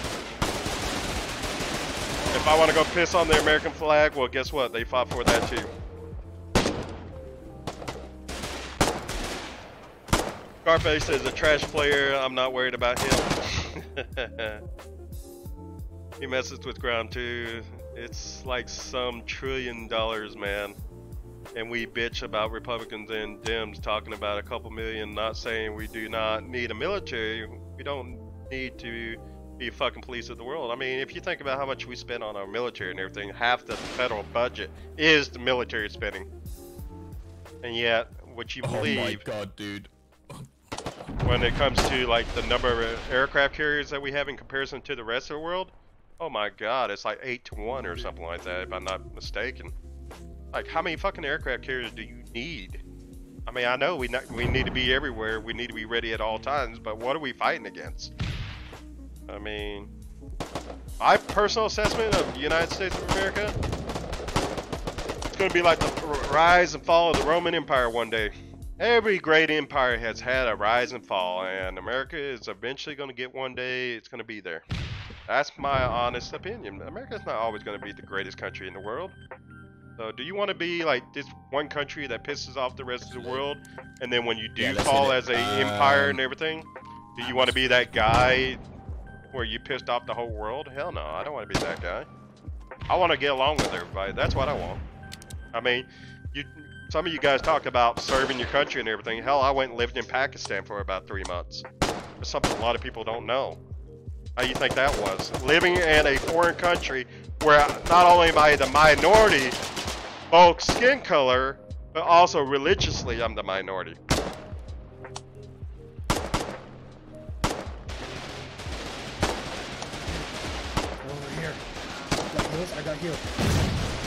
If I want to go piss on the American flag, well, guess what? They fought for that too. Scarface is a trash player. I'm not worried about him. He messes with ground too. It's like some $1 trillion, man. And we bitch about Republicans and Dems talking about a couple million, not saying we do not need a military. We don't need to be fucking police of the world. I mean, if you think about how much we spend on our military and everything, half the federal budget is the military spending. And yet, what you believe... Oh my god, dude. When it comes to like the number of aircraft carriers that we have in comparison to the rest of the world, oh my god, it's like 8-to-1 or something like that, if I'm not mistaken. Like, how many fucking aircraft carriers do you need? I mean, I know we need to be everywhere, we need to be ready at all times, but what are we fighting against? I mean, my personal assessment of the United States of America, it's going to be like the rise and fall of the Roman Empire one day. Every great empire has had a rise and fall, and America is eventually going to get one day, it's going to be there. That's my honest opinion. America's not always going to be the greatest country in the world. So do you want to be like this one country that pisses off the rest of the world, and then when you do fall as a empire and everything, do you want to be that guy where you pissed off the whole world? Hell no, I don't want to be that guy. I want to get along with everybody. That's what I want. I mean, some of you guys talk about serving your country and everything. Hell, I went and lived in Pakistan for about 3 months. That's something a lot of people don't know. How you think that was? Living in a foreign country where not only am I the minority, both skin color, but also religiously I'm the minority. Over here. I got healed.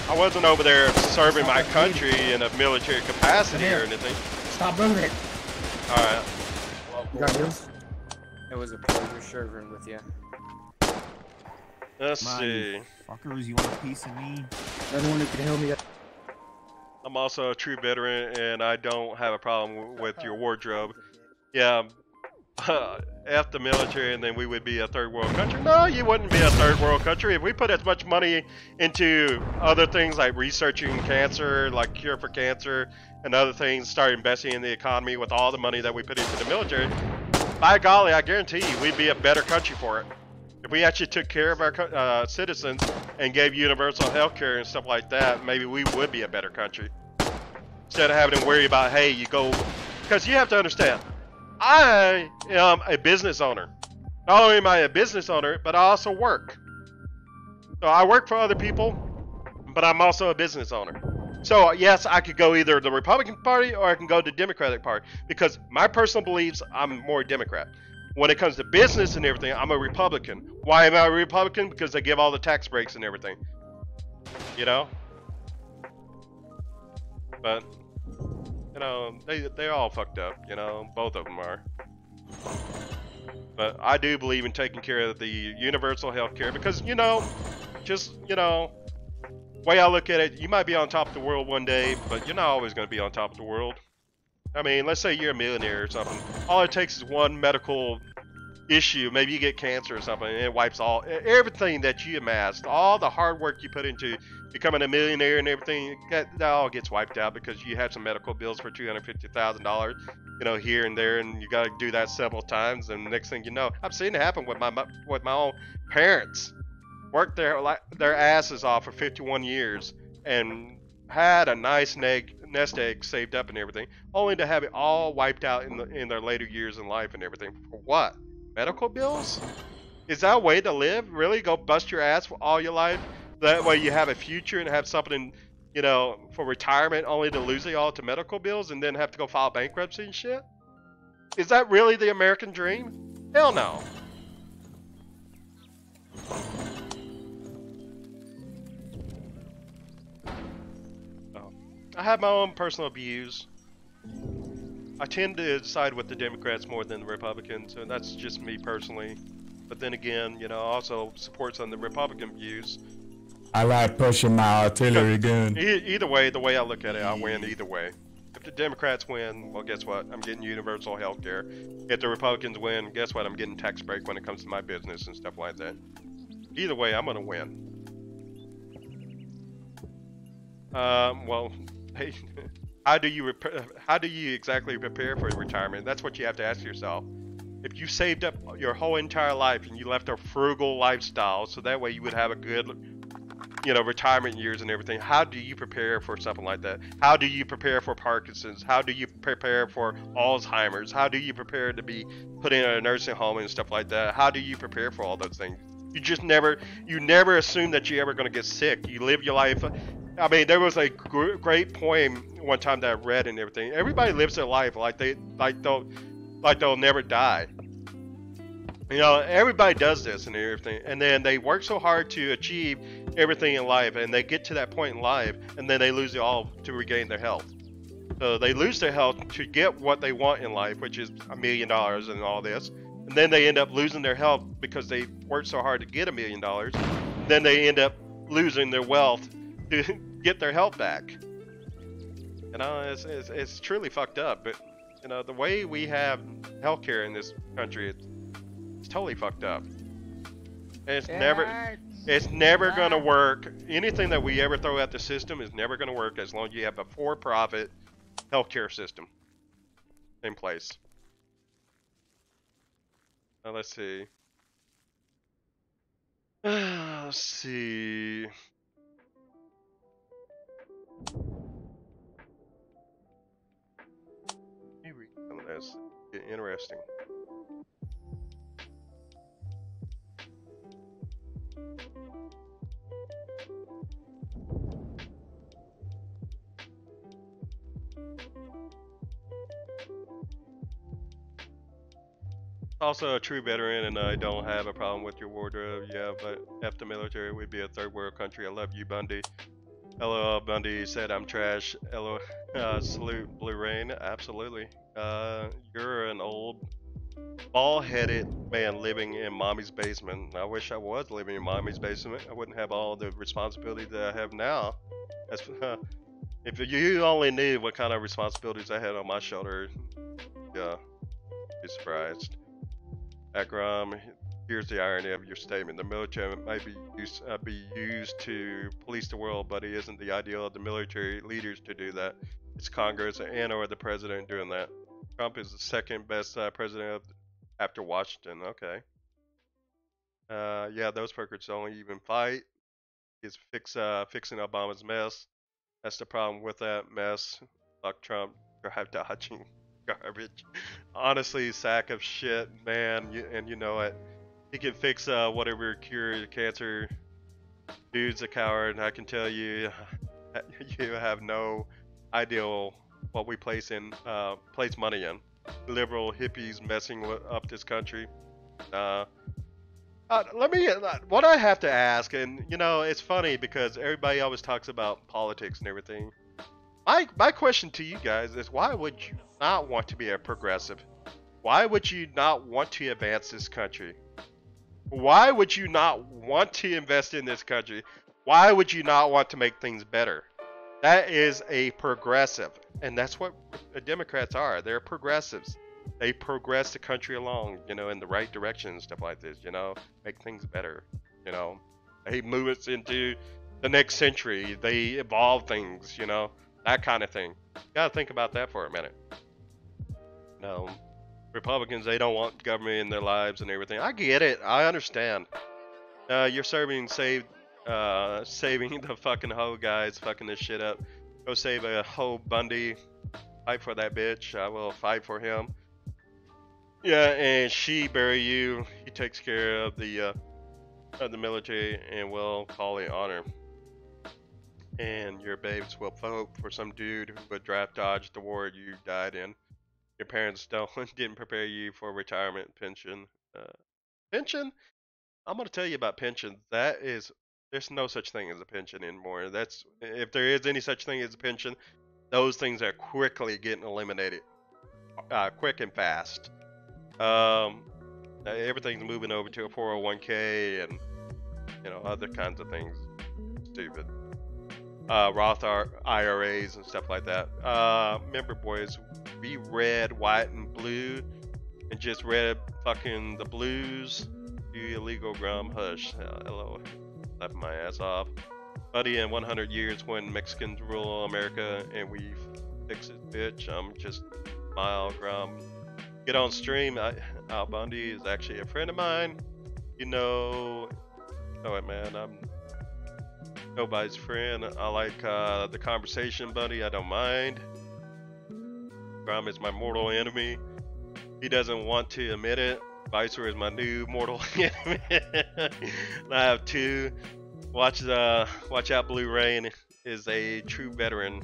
I wasn't over there serving my country in a military capacity or anything. Stop moving. Alright. You got healed? It was a pleasure serving with you. Let's Come on, see. you fuckers, you want a piece of me? Anyone who can help me. I'm also a true veteran, and I don't have a problem with your wardrobe. Yeah, F the military, and then we would be a third world country. No, you wouldn't be a third world country if we put as much money into other things like researching cancer, like cure for cancer, and other things. Start investing in the economy with all the money that we put into the military. By golly, I guarantee you, we'd be a better country for it. If we actually took care of our citizens and gave universal health care and stuff like that, maybe we would be a better country. Instead of having to worry about, hey, you go... Because you have to understand, I am a business owner. Not only am I a business owner, but I also work. So I work for other people, but I'm also a business owner. So yes, I could go either the Republican Party or I can go the Democratic Party. Because my personal beliefs, I'm more Democrat. When it comes to business and everything, I'm a Republican. Why am I a Republican? Because they give all the tax breaks and everything. You know? But, you know, they're all fucked up, you know? Both of them are. But I do believe in taking care of the universal health care because, you know, just, you know, way I look at it, you might be on top of the world one day, but you're not always going to be on top of the world. I mean, let's say you're a millionaire or something. All it takes is one medical issue. Maybe you get cancer or something, and it wipes everything that you amassed, all the hard work you put into becoming a millionaire and everything. That all gets wiped out because you had some medical bills for $250,000, you know, here and there, and you got to do that several times. And next thing you know, I've seen it happen with my own parents. Worked their asses off for 51 years and had a nice nest egg saved up and everything, only to have it all wiped out in their later years in life and everything. For what? Medical bills? Is that a way to live? Really? Go bust your ass for all your life? That way you have a future and have something, you know, for retirement, only to lose it all to medical bills and then have to go file bankruptcy and shit? Is that really the American dream? Hell no. I have my own personal views. I tend to side with the Democrats more than the Republicans, and that's just me personally. But then again, you know, I also support some of the Republican views. I like pushing my artillery gun. Either way, the way I look at it, I win either way. If the Democrats win, well, guess what? I'm getting universal health care. If the Republicans win, guess what? I'm getting tax break when it comes to my business and stuff like that. Either way, I'm gonna win. Well, hey, how do you exactly prepare for retirement? That's what you have to ask yourself. If you saved up your whole entire life and you left a frugal lifestyle, so that way you would have a good, you know, retirement years and everything, how do you prepare for something like that? How do you prepare for Parkinson's? How do you prepare for Alzheimer's? How do you prepare to be put in a nursing home and stuff like that? How do you prepare for all those things? You never assume that you're ever going to get sick. You live your life. I mean, there was a great poem one time that I read and everything. Everybody lives their life like they'll never die. You know, everybody does this and everything, and then they work so hard to achieve everything in life, and they get to that point in life, and then they lose it all to regain their health. So they lose their health to get what they want in life, which is $1 million and all this, and then they end up losing their health because they worked so hard to get $1 million. Then they end up losing their wealth to get their health back. You know, it's truly fucked up. But you know, the way we have healthcare in this country, it's totally fucked up. And it's never gonna work. Anything that we ever throw at the system is never gonna work as long as you have a for-profit healthcare system in place. Now let's see. Let's see. Let me read some of this. Get interesting. Also a true veteran, and I don't have a problem with your wardrobe. Yeah, but F the military, we'd be a third world country. I love you, Bundy. LOL, Bundy said I'm trash. LOL, salute, Blue Rain. Absolutely. You're an old bald-headed man living in mommy's basement. I wish I was living in mommy's basement. I wouldn't have all the responsibilities that I have now. That's, if you only knew what kind of responsibilities I had on my shoulder, yeah, be surprised. Akram, here's the irony of your statement. The military might be used to police the world, but it isn't the ideal of the military leaders to do that. It's Congress and or the president doing that. Trump is the second best president after Washington. Okay. Yeah, those fuckers don't even fight. He's fixing Obama's mess. That's the problem with that mess. Fuck Trump. Drive dodging garbage. Honestly, sack of shit, man. And you know it. He can fix whatever cure cancer. Dude's a coward. I can tell you, you have no idea what we place money in. Liberal hippies messing up this country. What I have to ask, and you know, it's funny because everybody always talks about politics and everything. My question to you guys is, why would you not want to be a progressive? Why would you not want to advance this country? Why would you not want to invest in this country? Why would you not want to make things better? That is a progressive, and that's what the Democrats are. They're progressives. They progress the country along, you know, in the right direction and stuff like this, you know, make things better, you know. They move us into the next century. They evolve things, you know, that kind of thing. You gotta think about that for a minute. No, Republicans, they don't want government in their lives and everything. I get it. I understand. You're saving the fucking hoe guys fucking this shit up. Go save a hoe Bundy. Fight for that bitch. I will fight for him. Yeah, and she bury you. He takes care of the military and will call it honor. And your babes will vote for some dude who would draft dodge the war you died in. Your parents didn't prepare you for retirement pension. Pension? I'm gonna tell you about pension. There's no such thing as a pension anymore. If there is any such thing as a pension, those things are quickly getting eliminated, quick and fast. Everything's moving over to a 401k and you know other kinds of things. Stupid. Roth IRAs and stuff like that. Remember, boys, be red, white, and blue, and just red fucking the blues. You illegal grum, hush. Hello, left my ass off. Buddy, in 100 years when Mexicans rule America and we fix it, bitch, I'm just smile, grum. Get on stream. Al Bundy is actually a friend of mine. You know it, man. I'm nobody's friend. I like the conversation, buddy. I don't mind. Grum is my mortal enemy. He doesn't want to admit it. Vicer is my new mortal enemy. I have two. Watch out, Blu-ray is a true veteran.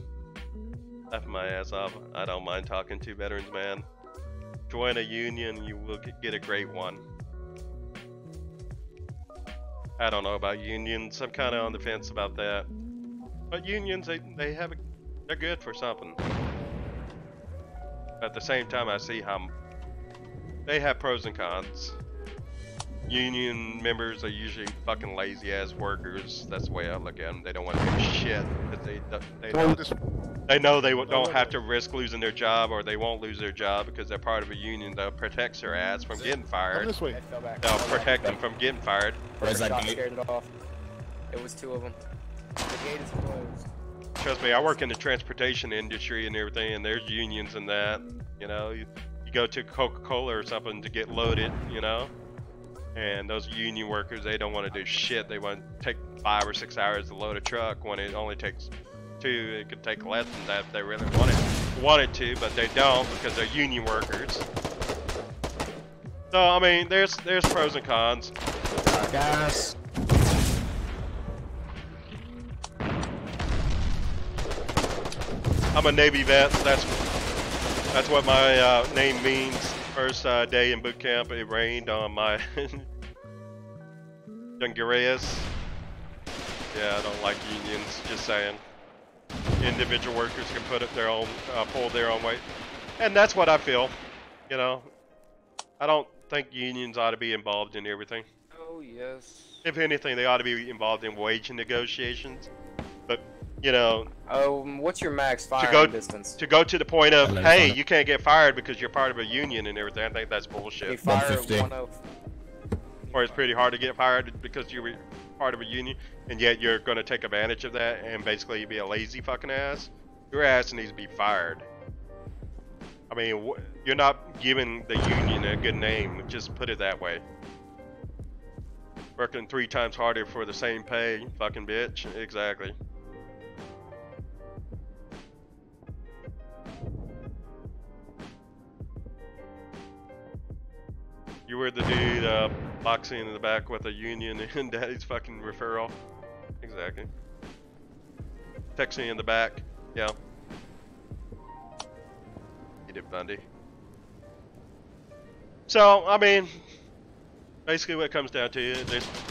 Left my ass off. I don't mind talking to veterans, man. Join a union, you will get a great one. I don't know about unions. I'm kind of on the fence about that. But unions, they're good for something. At the same time, I see how they have pros and cons. Union members are usually fucking lazy ass workers. That's the way I look at them. They don't want to do shit because they know they don't have to risk losing their job, or they won't lose their job because they're part of a union that protects their ass from getting fired. They'll protect them from getting fired. Scared it off. It was two of them. The gate is closed. Trust me, I work in the transportation industry and everything, and there's unions in that. You know, you go to Coca-Cola or something to get loaded, you know. And those union workers, they don't want to do shit. They want to take 5 or 6 hours to load a truck when it only takes 2. It could take less than that if they really wanted to, but they don't because they're union workers. So I mean, there's pros and cons. Gas. I'm a Navy vet. That's what my name means. First day in boot camp, it rained on my Dungareas. Yeah, I don't like unions, just saying. Individual workers can put up their own, pull their own weight. And that's what I feel, you know. I don't think unions ought to be involved in everything. Oh, yes. If anything, they ought to be involved in wage negotiations. But, you know... what's your max firing distance? To go to the point of, hey, you can't get fired because you're part of a union and everything, I think that's bullshit. Or it's pretty hard to get fired because you're part of a union, and yet you're going to take advantage of that and basically be a lazy fucking ass. Your ass needs to be fired. I mean, you're not giving the union a good name, just put it that way. Working 3 times harder for the same pay, fucking bitch. Exactly. You were the dude boxing in the back with a union and daddy's fucking referral. Exactly. Texting in the back. Yeah. He did Bundy. So, I mean, basically what it comes down to is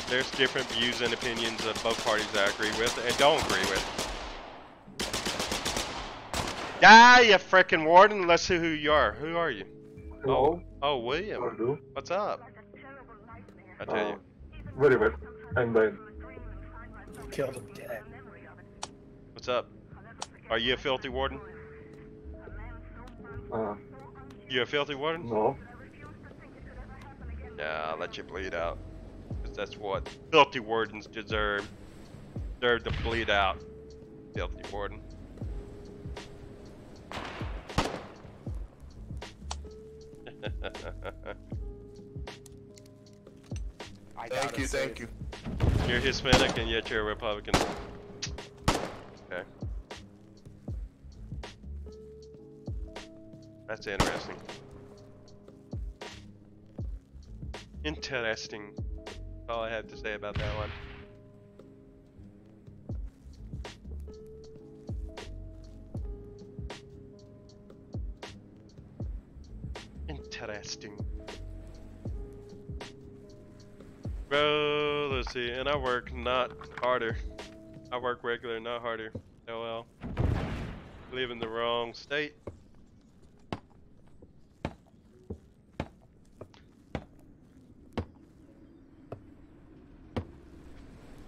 there's different views and opinions of both parties I agree with and don't agree with. Ah, you frickin' warden. Let's see who you are. Who are you? Hello? Oh, William. What's up? I tell you. Very bad. I'm bad. Killed him dead. What's up? Are you a filthy warden? You a filthy warden? No. Yeah, I'll let you bleed out. 'Cause that's what filthy wardens deserve. Deserve to bleed out. Filthy warden. Thank you. You're Hispanic and yet you're a Republican. Okay. That's interesting. Interesting. That's all I have to say about that one. Interesting. Bro, let's see. And I work not harder. I work regular, not harder. Oh well. Live in the wrong state.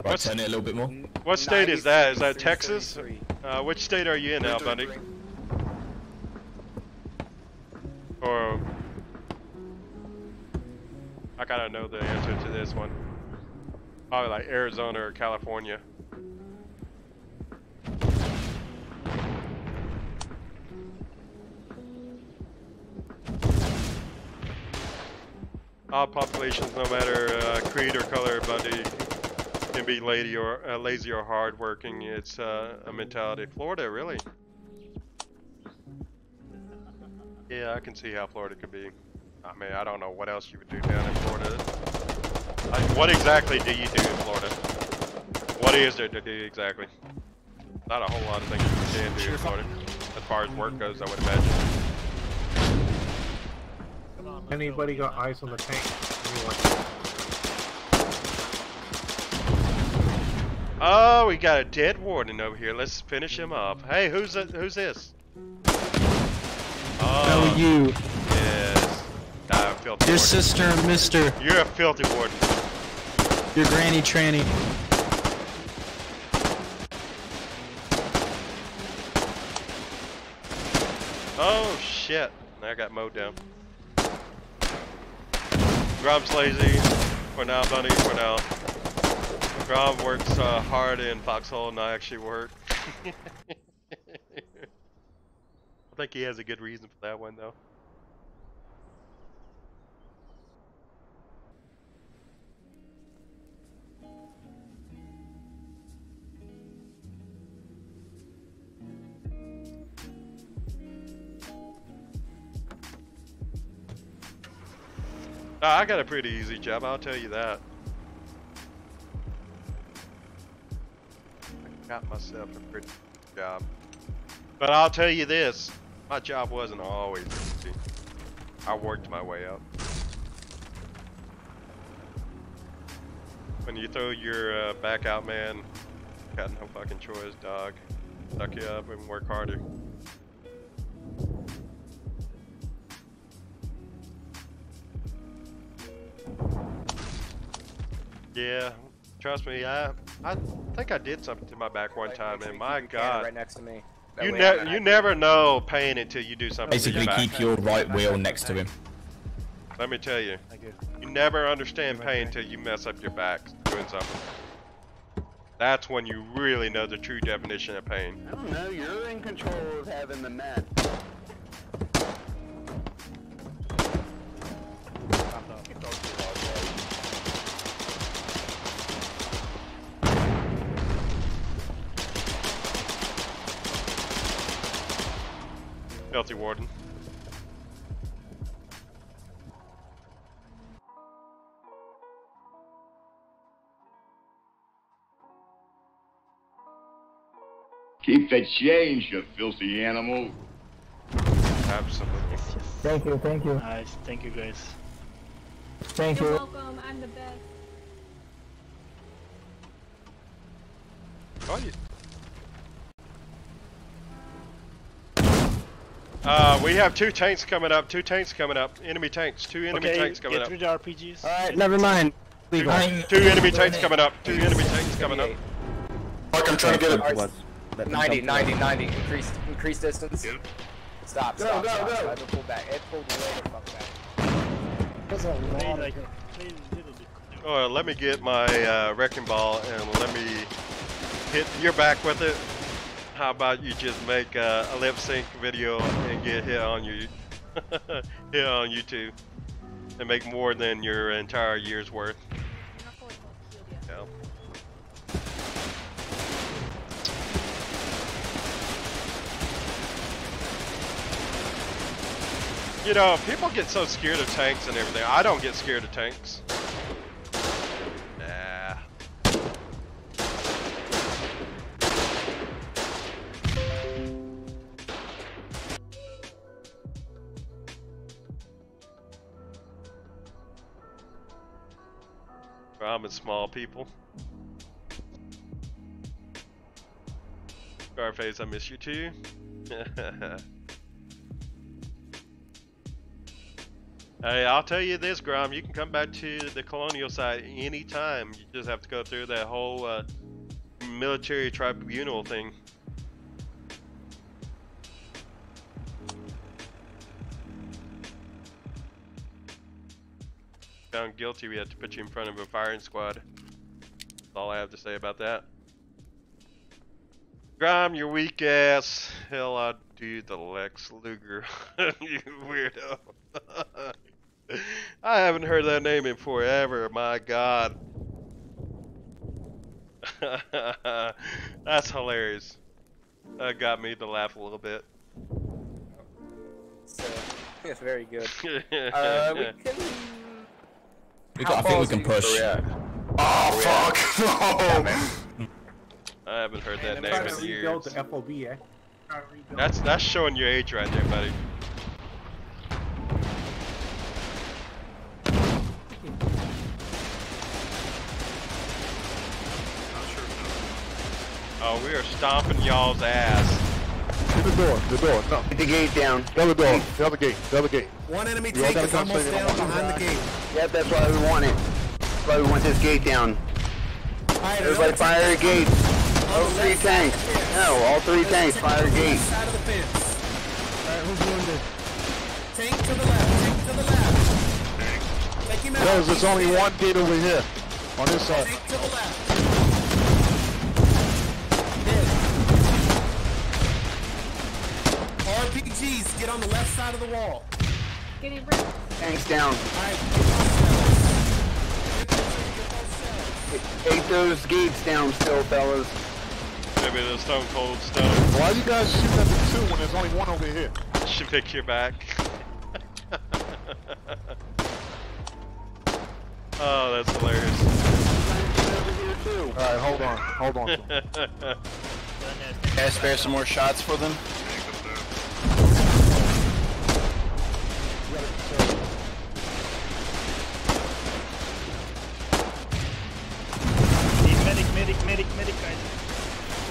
Right, turn it a little bit more. What state is that? Is that Texas? Which state are you in now, buddy? Or I gotta know the answer to this one. Probably like Arizona or California. All populations, no matter creed or color, buddy, can be lazy or hardworking. It's a mentality. Florida, really? Yeah, I can see how Florida could be. I mean, I don't know what else you would do down in Florida. Like, what exactly do you do in Florida? What is there to do exactly? Not a whole lot of things you can do in Florida, as far as work goes, I would imagine. Anybody got eyes on the tank? Anyone? Oh, we got a dead warden over here. Let's finish him off. Hey, who's this? Oh, you. Yes. Filthy Your warden. sister and mister. You're a filthy warden. Your granny tranny. Oh shit. I got mowed down. Grom's lazy. For now, Bunny, for now. Grom works hard in Foxhole and I actually work. I think he has a good reason for that one though. I got a pretty easy job, I'll tell you that. I got myself a pretty good job. But I'll tell you this, my job wasn't always easy. I worked my way up. When you throw your back out, man, got no fucking choice, dog. Suck you up and work harder. Yeah, trust me, I think I did something to my back one time, and my God, right next to me. you never know pain until you do something. Basically, to your back. keep your right wheel next to him. Let me tell you, you never understand pain until you mess up your back doing something. That's when you really know the true definition of pain. I don't know, you're in control of having the map. Filthy Warden. Keep the change, you filthy animal. Absolutely. Thank you, thank you. Nice, thank you guys. Thank You're you. welcome, I'm the best. Oh, we have 2 tanks coming up. 2 tanks coming up. Enemy tanks. 2 enemy tanks coming up. Get through the RPGs. Alright, never mind. 2 enemy tanks coming up. 2 enemy tanks coming up. Mark, I'm trying to get it. 90. Increase distance. Stop. Go. Try to pull back. It pulled away the fuck back. There's a lot of Oh, let me get my wrecking ball and let me hit your back with it. How about you just make a lip sync video and get hit on you, hit on YouTube, and make more than your entire year's worth. Yeah. You know, people get so scared of tanks and everything. I don't get scared of tanks. Nah. I'm in small people. Scarface, I miss you too. Hey, I'll tell you this, Grom, you can come back to the colonial side anytime. You just have to go through that whole military tribunal thing. Found guilty, we have to put you in front of a firing squad. That's all I have to say about that. Grom, you weak ass. Hell, I'd do the Lex Luger. You weirdo. I haven't heard that name in forever, my God. That's hilarious. That got me to laugh a little bit. So, it's very good. We can... I think we can push. Oh, fuck! No! I haven't heard that I'm name trying in to years. rebuild the FOB, eh? That's showing your age right there, buddy. Oh, we are stomping y'all's ass. Get the door, no. Get the gate down. The other door, the other gate. One enemy tank is almost down behind the gate. Yep, that's why we want it. That's why we want this gate down. Everybody fire a gate. All 3 tanks. No, all 3 tanks fire a gate. Side of the fence. Alright, who's doing this? Tank to the left. Take him out. Guys, there's only one gate over here. On this side. Tank to the left. RPGs, get on the left side of the wall. Getting ready. Tanks down. Alright, Take those gates down still, fellas. Maybe the Stone Cold Stone. Why are you guys shooting at the 2 when there's only one over here? Should pick your back. Oh, that's hilarious. Alright, hold on. Can I spare some more shots for them? Medic, guys.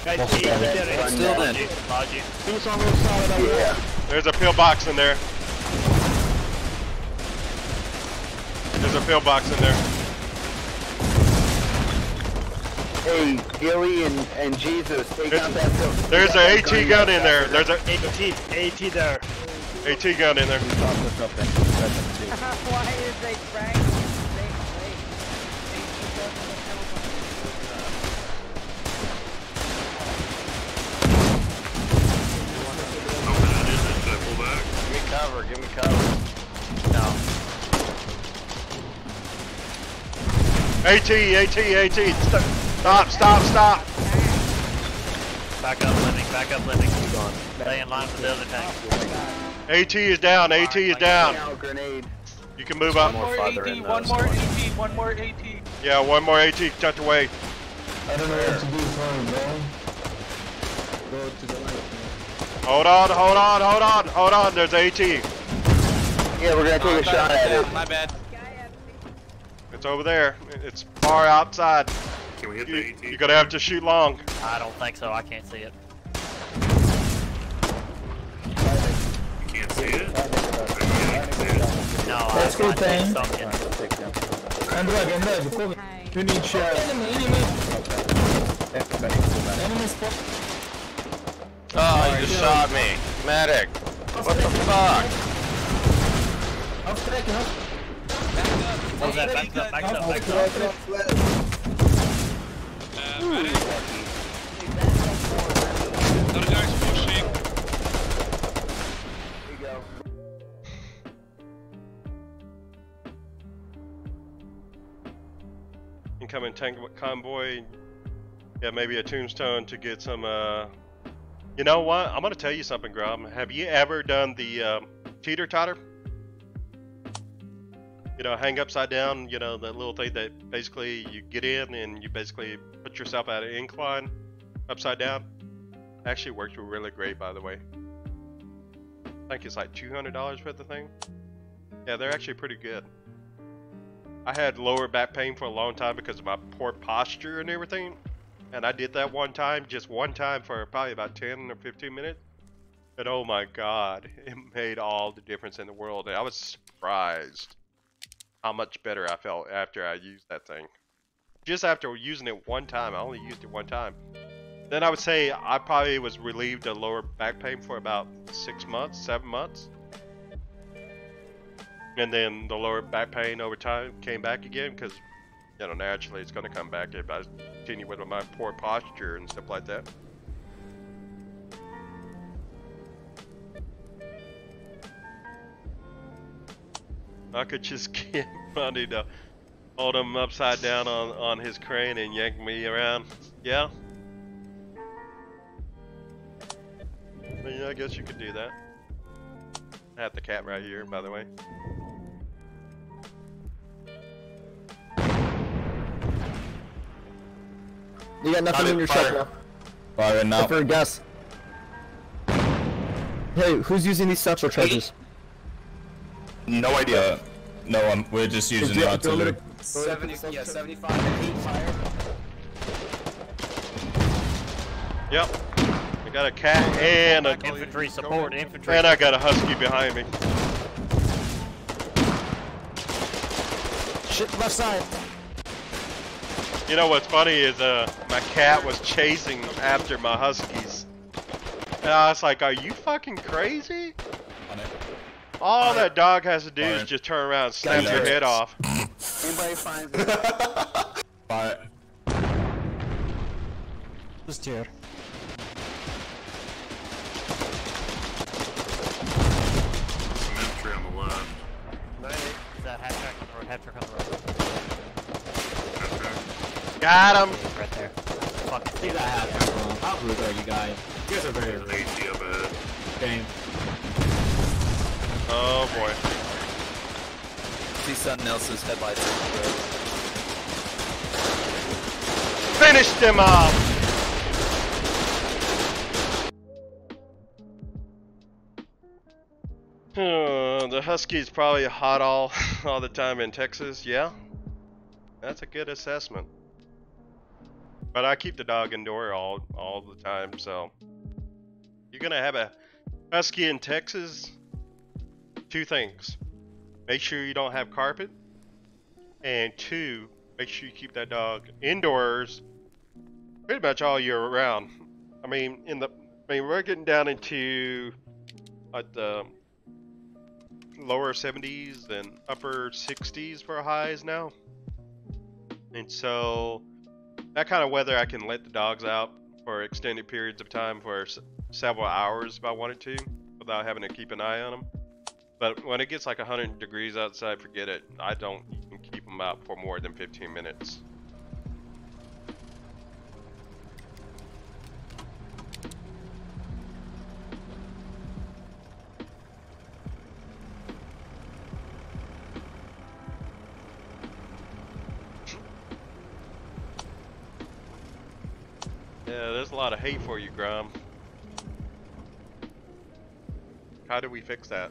Guys, still then. Who's on the other side of that wall? There's a pillbox in there. There's a pillbox in there. Hey, Gilly and Jesus, take out that building. There's an AT gun in there. There's an AT there. AT gun in there. Why is they bragging? Give me cover, give me cover. No. AT. Stop. Back up, living. Stay in line for the other tank. AT is down. AT is down. Grenade. You can move up. One more AT. Yeah, one more AT tucked away. I don't know what to do for him, bro. Go to the light. Hold on. There's AT. Yeah, we're gonna take a shot at it. My bad. It's over there. It's far outside. Can we hit the AT? You're gonna have to shoot long. I don't think so. I can't see it. You can't see it? No, Let's go, Tang. Android, You need shot. Oh, you just shot me. Medic. What the fuck? Close that, back up. Other guy's pushing. Here you go. Incoming tank convoy. Yeah, maybe a tombstone to get some. You know what? I'm gonna tell you something, Grum. Have you ever done the teeter totter? You know, hang upside down. You know, that little thing that basically you get in and you basically put yourself at an incline, upside down. Actually works really great, by the way. I think it's like $200 for the thing. Yeah, they're actually pretty good. I had lower back pain for a long time because of my poor posture and everything. And I did that just one time for probably about 10 or 15 minutes. And oh my God, it made all the difference in the world. And I was surprised how much better I felt after I used that thing. Just after using it one time, I only used it one time. Then I would say I probably was relieved of lower back pain for about 6 months, 7 months. And then the lower back pain over time came back again because, you know, naturally it's going to come back if I continue with my poor posture and stuff like that. I could just get money to hold him upside down on his crane and yank me around. Yeah. Well, yeah, I guess you could do that. I have the cat right here, by the way. You got nothing in your truck now. Fire now. For gas. Hey, who's using these satchel charges? No idea. No, we're just using the artillery. 75 and 8 fire. Yep. I got a cat and a infantry support. Infantry. And I got a husky behind me. Shit, left side. You know what's funny is my cat was chasing after my huskies. And I was like, are you fucking crazy? All that dog has to do is just turn around and snap your head off. Anybody finds it? Fire. Just here. Some infantry on the left. Is that half track on the road? Half track on the road. Got him. Right there. Fuck. See that half track. How rude are you guys? You guys are very lazy of it. Game. Oh boy. See something else's headlights. Finish them off. The husky's probably hot all the time in Texas. Yeah, that's a good assessment. But I keep the dog indoor all the time, so you're gonna have a husky in Texas. Two things: make sure you don't have carpet, and two, make sure you keep that dog indoors pretty much all year round. I mean, we're getting down into like the lower 70s and upper 60s for highs now. And so that kind of weather, I can let the dogs out for extended periods of time for several hours if I wanted to, without having to keep an eye on them. But when it gets like 100 degrees outside, forget it. I don't even keep them out for more than 15 minutes. Yeah, there's a lot of hate for you, Grom. How do we fix that?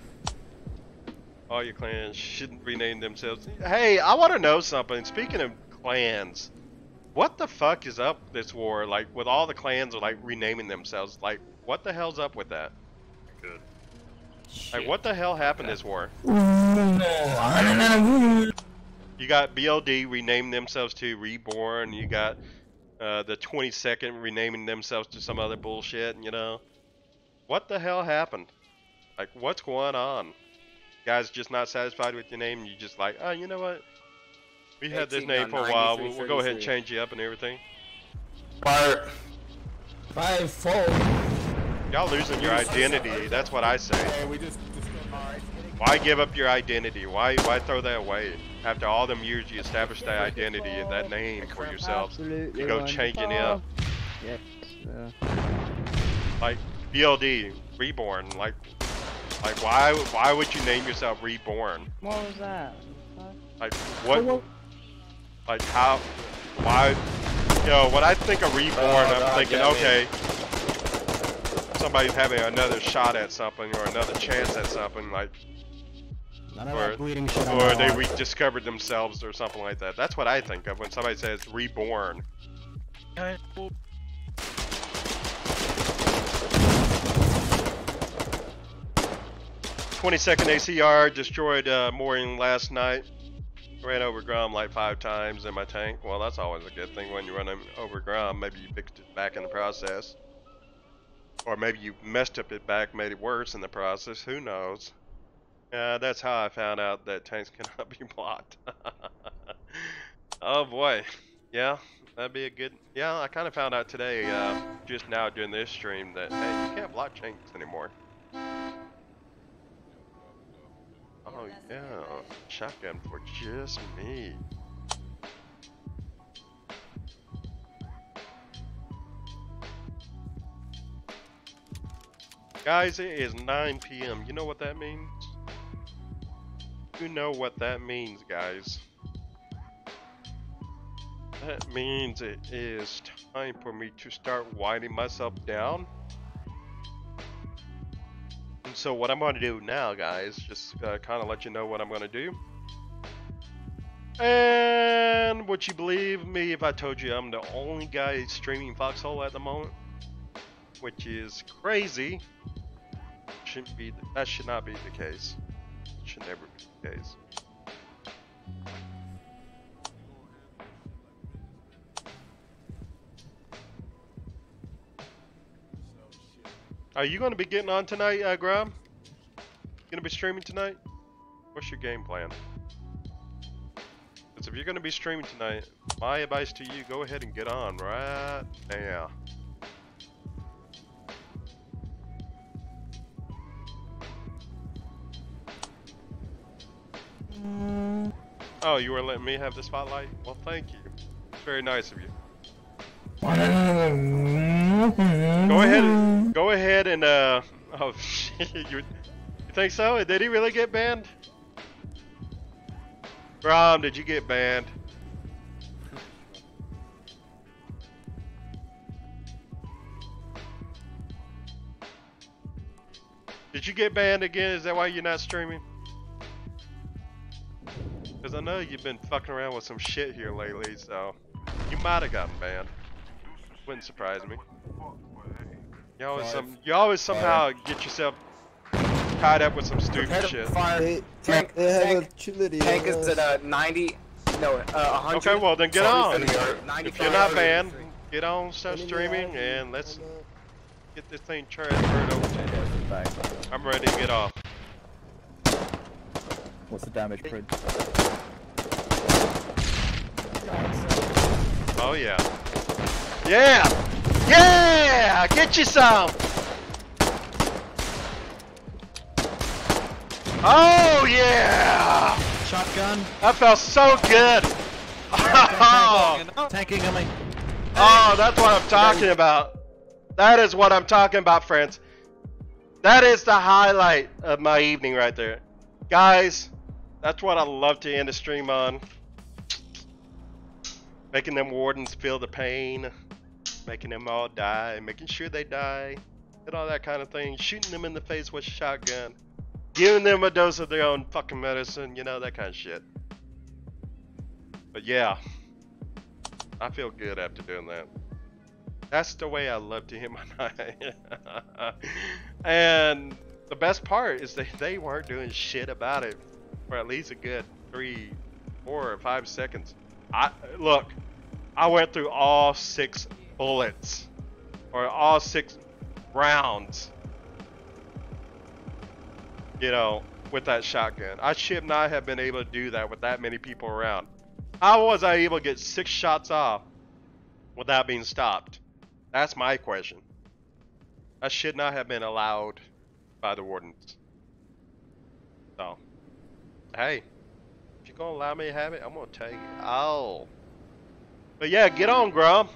All your clans shouldn't rename themselves. Hey, I want to know something. Speaking of clans, what the fuck is up this war? Like, with all the clans are like renaming themselves. Like, what the hell's up with that? Good. Like, what the hell happened this war? You got BLD renaming themselves to Reborn. You got the 22nd renaming themselves to some other bullshit, you know? What the hell happened? Like, what's going on? Guys just not satisfied with your name, you just like, oh, you know what? We had this name for a while, we'll go ahead and change you up and everything. Fire. 5-4. Y'all losing your identity, that's what I say. Why give up your identity? Why throw that away? After all them years you established that identity and that name for yourselves, you go changing it up. Yes. Like BLD, Reborn, like why would you name yourself Reborn? What was that? Like what? Like how? Why? You know, when I think of Reborn, I'm thinking, okay, somebody's having another shot at something or another chance at something, like. Or they rediscovered themselves or something like that. That's what I think of when somebody says Reborn. 22nd ACR destroyed mooring last night. Ran over Grom like 5 times in my tank. Well, that's always a good thing when you run over Grom. Maybe you fixed it back in the process. Or maybe you messed up it back, made it worse in the process. Who knows? That's how I found out that tanks cannot be blocked. Oh boy. Yeah, that'd be a good... Yeah, I kind of found out today, just now during this stream, that, hey, you can't block tanks anymore. Oh yeah, shotgun for just me. Guys, it is 9 p.m. You know what that means? You know what that means, guys. That means it is time for me to start winding myself down. And so what I'm going to do now, guys, just kind of let you know what I'm going to do. And would you believe me if I told you I'm the only guy streaming Foxhole at the moment? Which is crazy. That should not be the case. It should never be the case. Are you going to be getting on tonight, Grom? Going to be streaming tonight? What's your game plan? Because if you're going to be streaming tonight, my advice to you, go ahead and get on right now. Oh, you were letting me have the spotlight? Well, thank you. It's very nice of you. Go ahead and oh shit, you think so? Did he really get banned? Brom, did you get banned? Did you get banned again? Is that why you're not streaming? Because I know you've been fucking around with some shit here lately, so you might have gotten banned. Wouldn't surprise me. You always somehow get yourself tied up with some stupid shit. Tank is at 90, no, 100. Okay, well then get on. If you're not banned, get on, start streaming, and let's get this thing transferred over to you. I'm ready to get off. What's the damage, Prid? Oh yeah. Yeah! Yeah! Get you some! Oh yeah! Shotgun. That felt so good! Tanking coming. Oh, that's what I'm talking about. That is what I'm talking about, friends. That is the highlight of my evening right there. Guys, that's what I love to end the stream on. Making them wardens feel the pain. Making them all die. Making sure they die. And all that kind of thing. Shooting them in the face with a shotgun. Giving them a dose of their own fucking medicine. You know, that kind of shit. But yeah. I feel good after doing that. That's the way I love to hit my night. And the best part is that they weren't doing shit about it for at least a good 3, 4, or 5 seconds. Look, I went through all 6 bullets, or all 6 rounds, you know, with that shotgun. I should not have been able to do that with that many people around. How was I able to get 6 shots off without being stopped? That's my question. That should not have been allowed by the wardens. So, hey, if you're gonna allow me to have it, I'm gonna take it. Oh. But yeah, get on, Grum.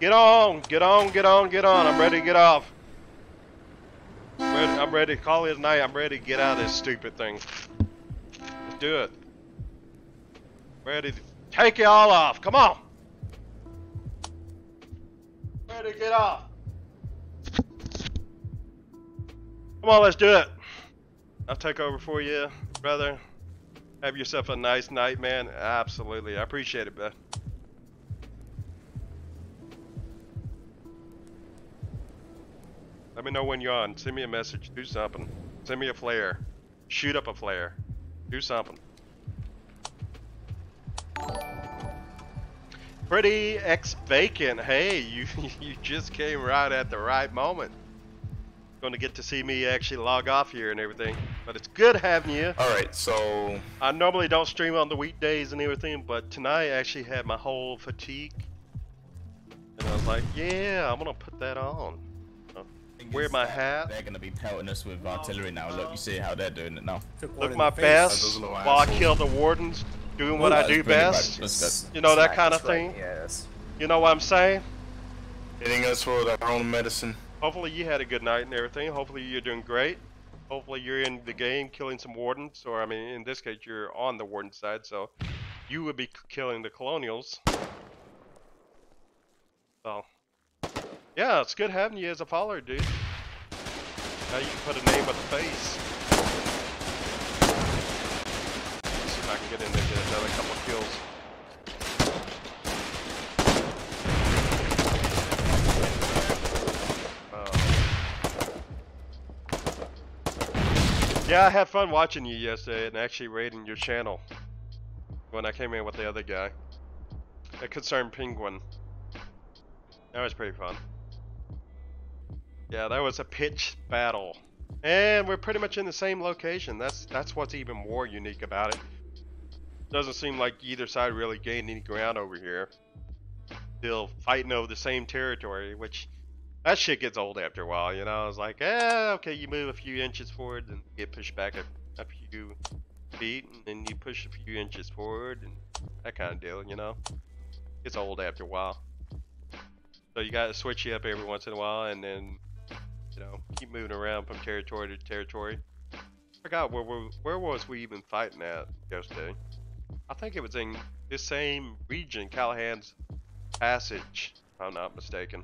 Get on, get on, get on, get on. I'm ready to get off. I'm ready to call it a night. I'm ready to get out of this stupid thing. Let's do it. Ready to take it all off. Come on. Ready to get off. Come on, let's do it. I'll take over for you, brother. Have yourself a nice night, man. Absolutely. I appreciate it, man. Let me know when you're on. Send me a message. Do something. Send me a flare. Shoot up a flare. Do something. Pretty ex-vacant. Hey, you just came right at the right moment. Going to get to see me actually log off here and everything. But it's good having you. Alright, so... I normally don't stream on the weekdays and everything, but tonight I actually had my whole fatigue. And I was like, yeah, I'm going to put that on. Wear my hat. They're gonna be pelting us with artillery now. Look, you see how they're doing it now. Look my best while I kill the wardens, doing what I do best. You know, that kind of thing. Yes. You know what I'm saying? Hitting us for our own medicine. Hopefully you had a good night and everything. Hopefully you're doing great. Hopefully you're in the game killing some wardens, or I mean, in this case, you're on the warden side, so you would be killing the colonials. So. Yeah, it's good having you as a follower, dude. Now you can put a name with a face. Let's see if I can get in there and get another couple of kills. Yeah, I had fun watching you yesterday and actually raiding your channel when I came in with the other guy. A concerned penguin. That was pretty fun. Yeah, that was a pitched battle. And we're pretty much in the same location. That's what's even more unique about it. Doesn't seem like either side really gained any ground over here. Still fighting over the same territory, which that shit gets old after a while, you know? It's like, okay, you move a few inches forward and get pushed back a few feet, and then you push a few inches forward, and that kind of deal, you know? It's old after a while. So you gotta switch it up every once in a while, and then, you know, keep moving around from territory to territory. I forgot where was we even fighting at yesterday? I think it was in this same region, Callahan's Passage, if I'm not mistaken.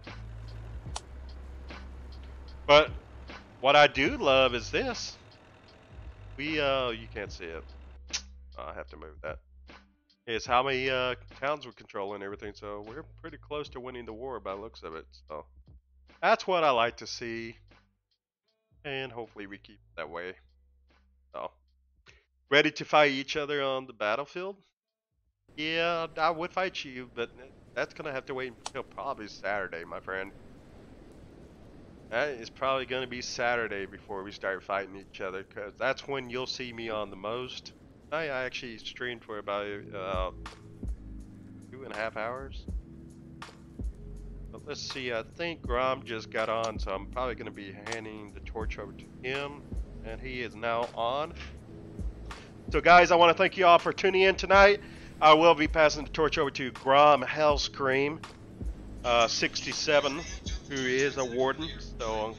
But what I do love is this. You can't see it. I have to move that. Is how many towns we're controlling and everything, so we're pretty close to winning the war by the looks of it. So that's what I like to see, and hopefully we keep it that way. So, ready to fight each other on the battlefield? Yeah, I would fight you, but that's gonna have to wait until probably Saturday, my friend. That is probably gonna be Saturday before we start fighting each other, cause that's when you'll see me on the most. I actually streamed for about 2.5 hours. But let's see, I think Grom just got on, so I'm probably gonna be handing the torch over to him, and he is now on. So guys, I want to thank you all for tuning in tonight. I will be passing the torch over to Grom Hellscream 67, who is a warden. So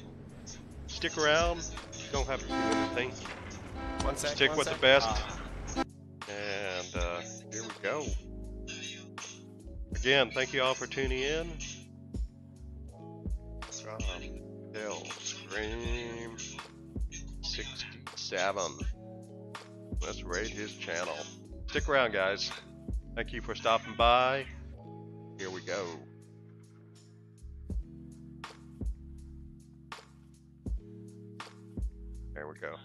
stick around. You don't have to do anything. Stick with the best. And here we go. Again, thank you all for tuning in. Grom Hellscream 67. Let's raid his channel. Stick around, guys. Thank you for stopping by. Here we go. There we go.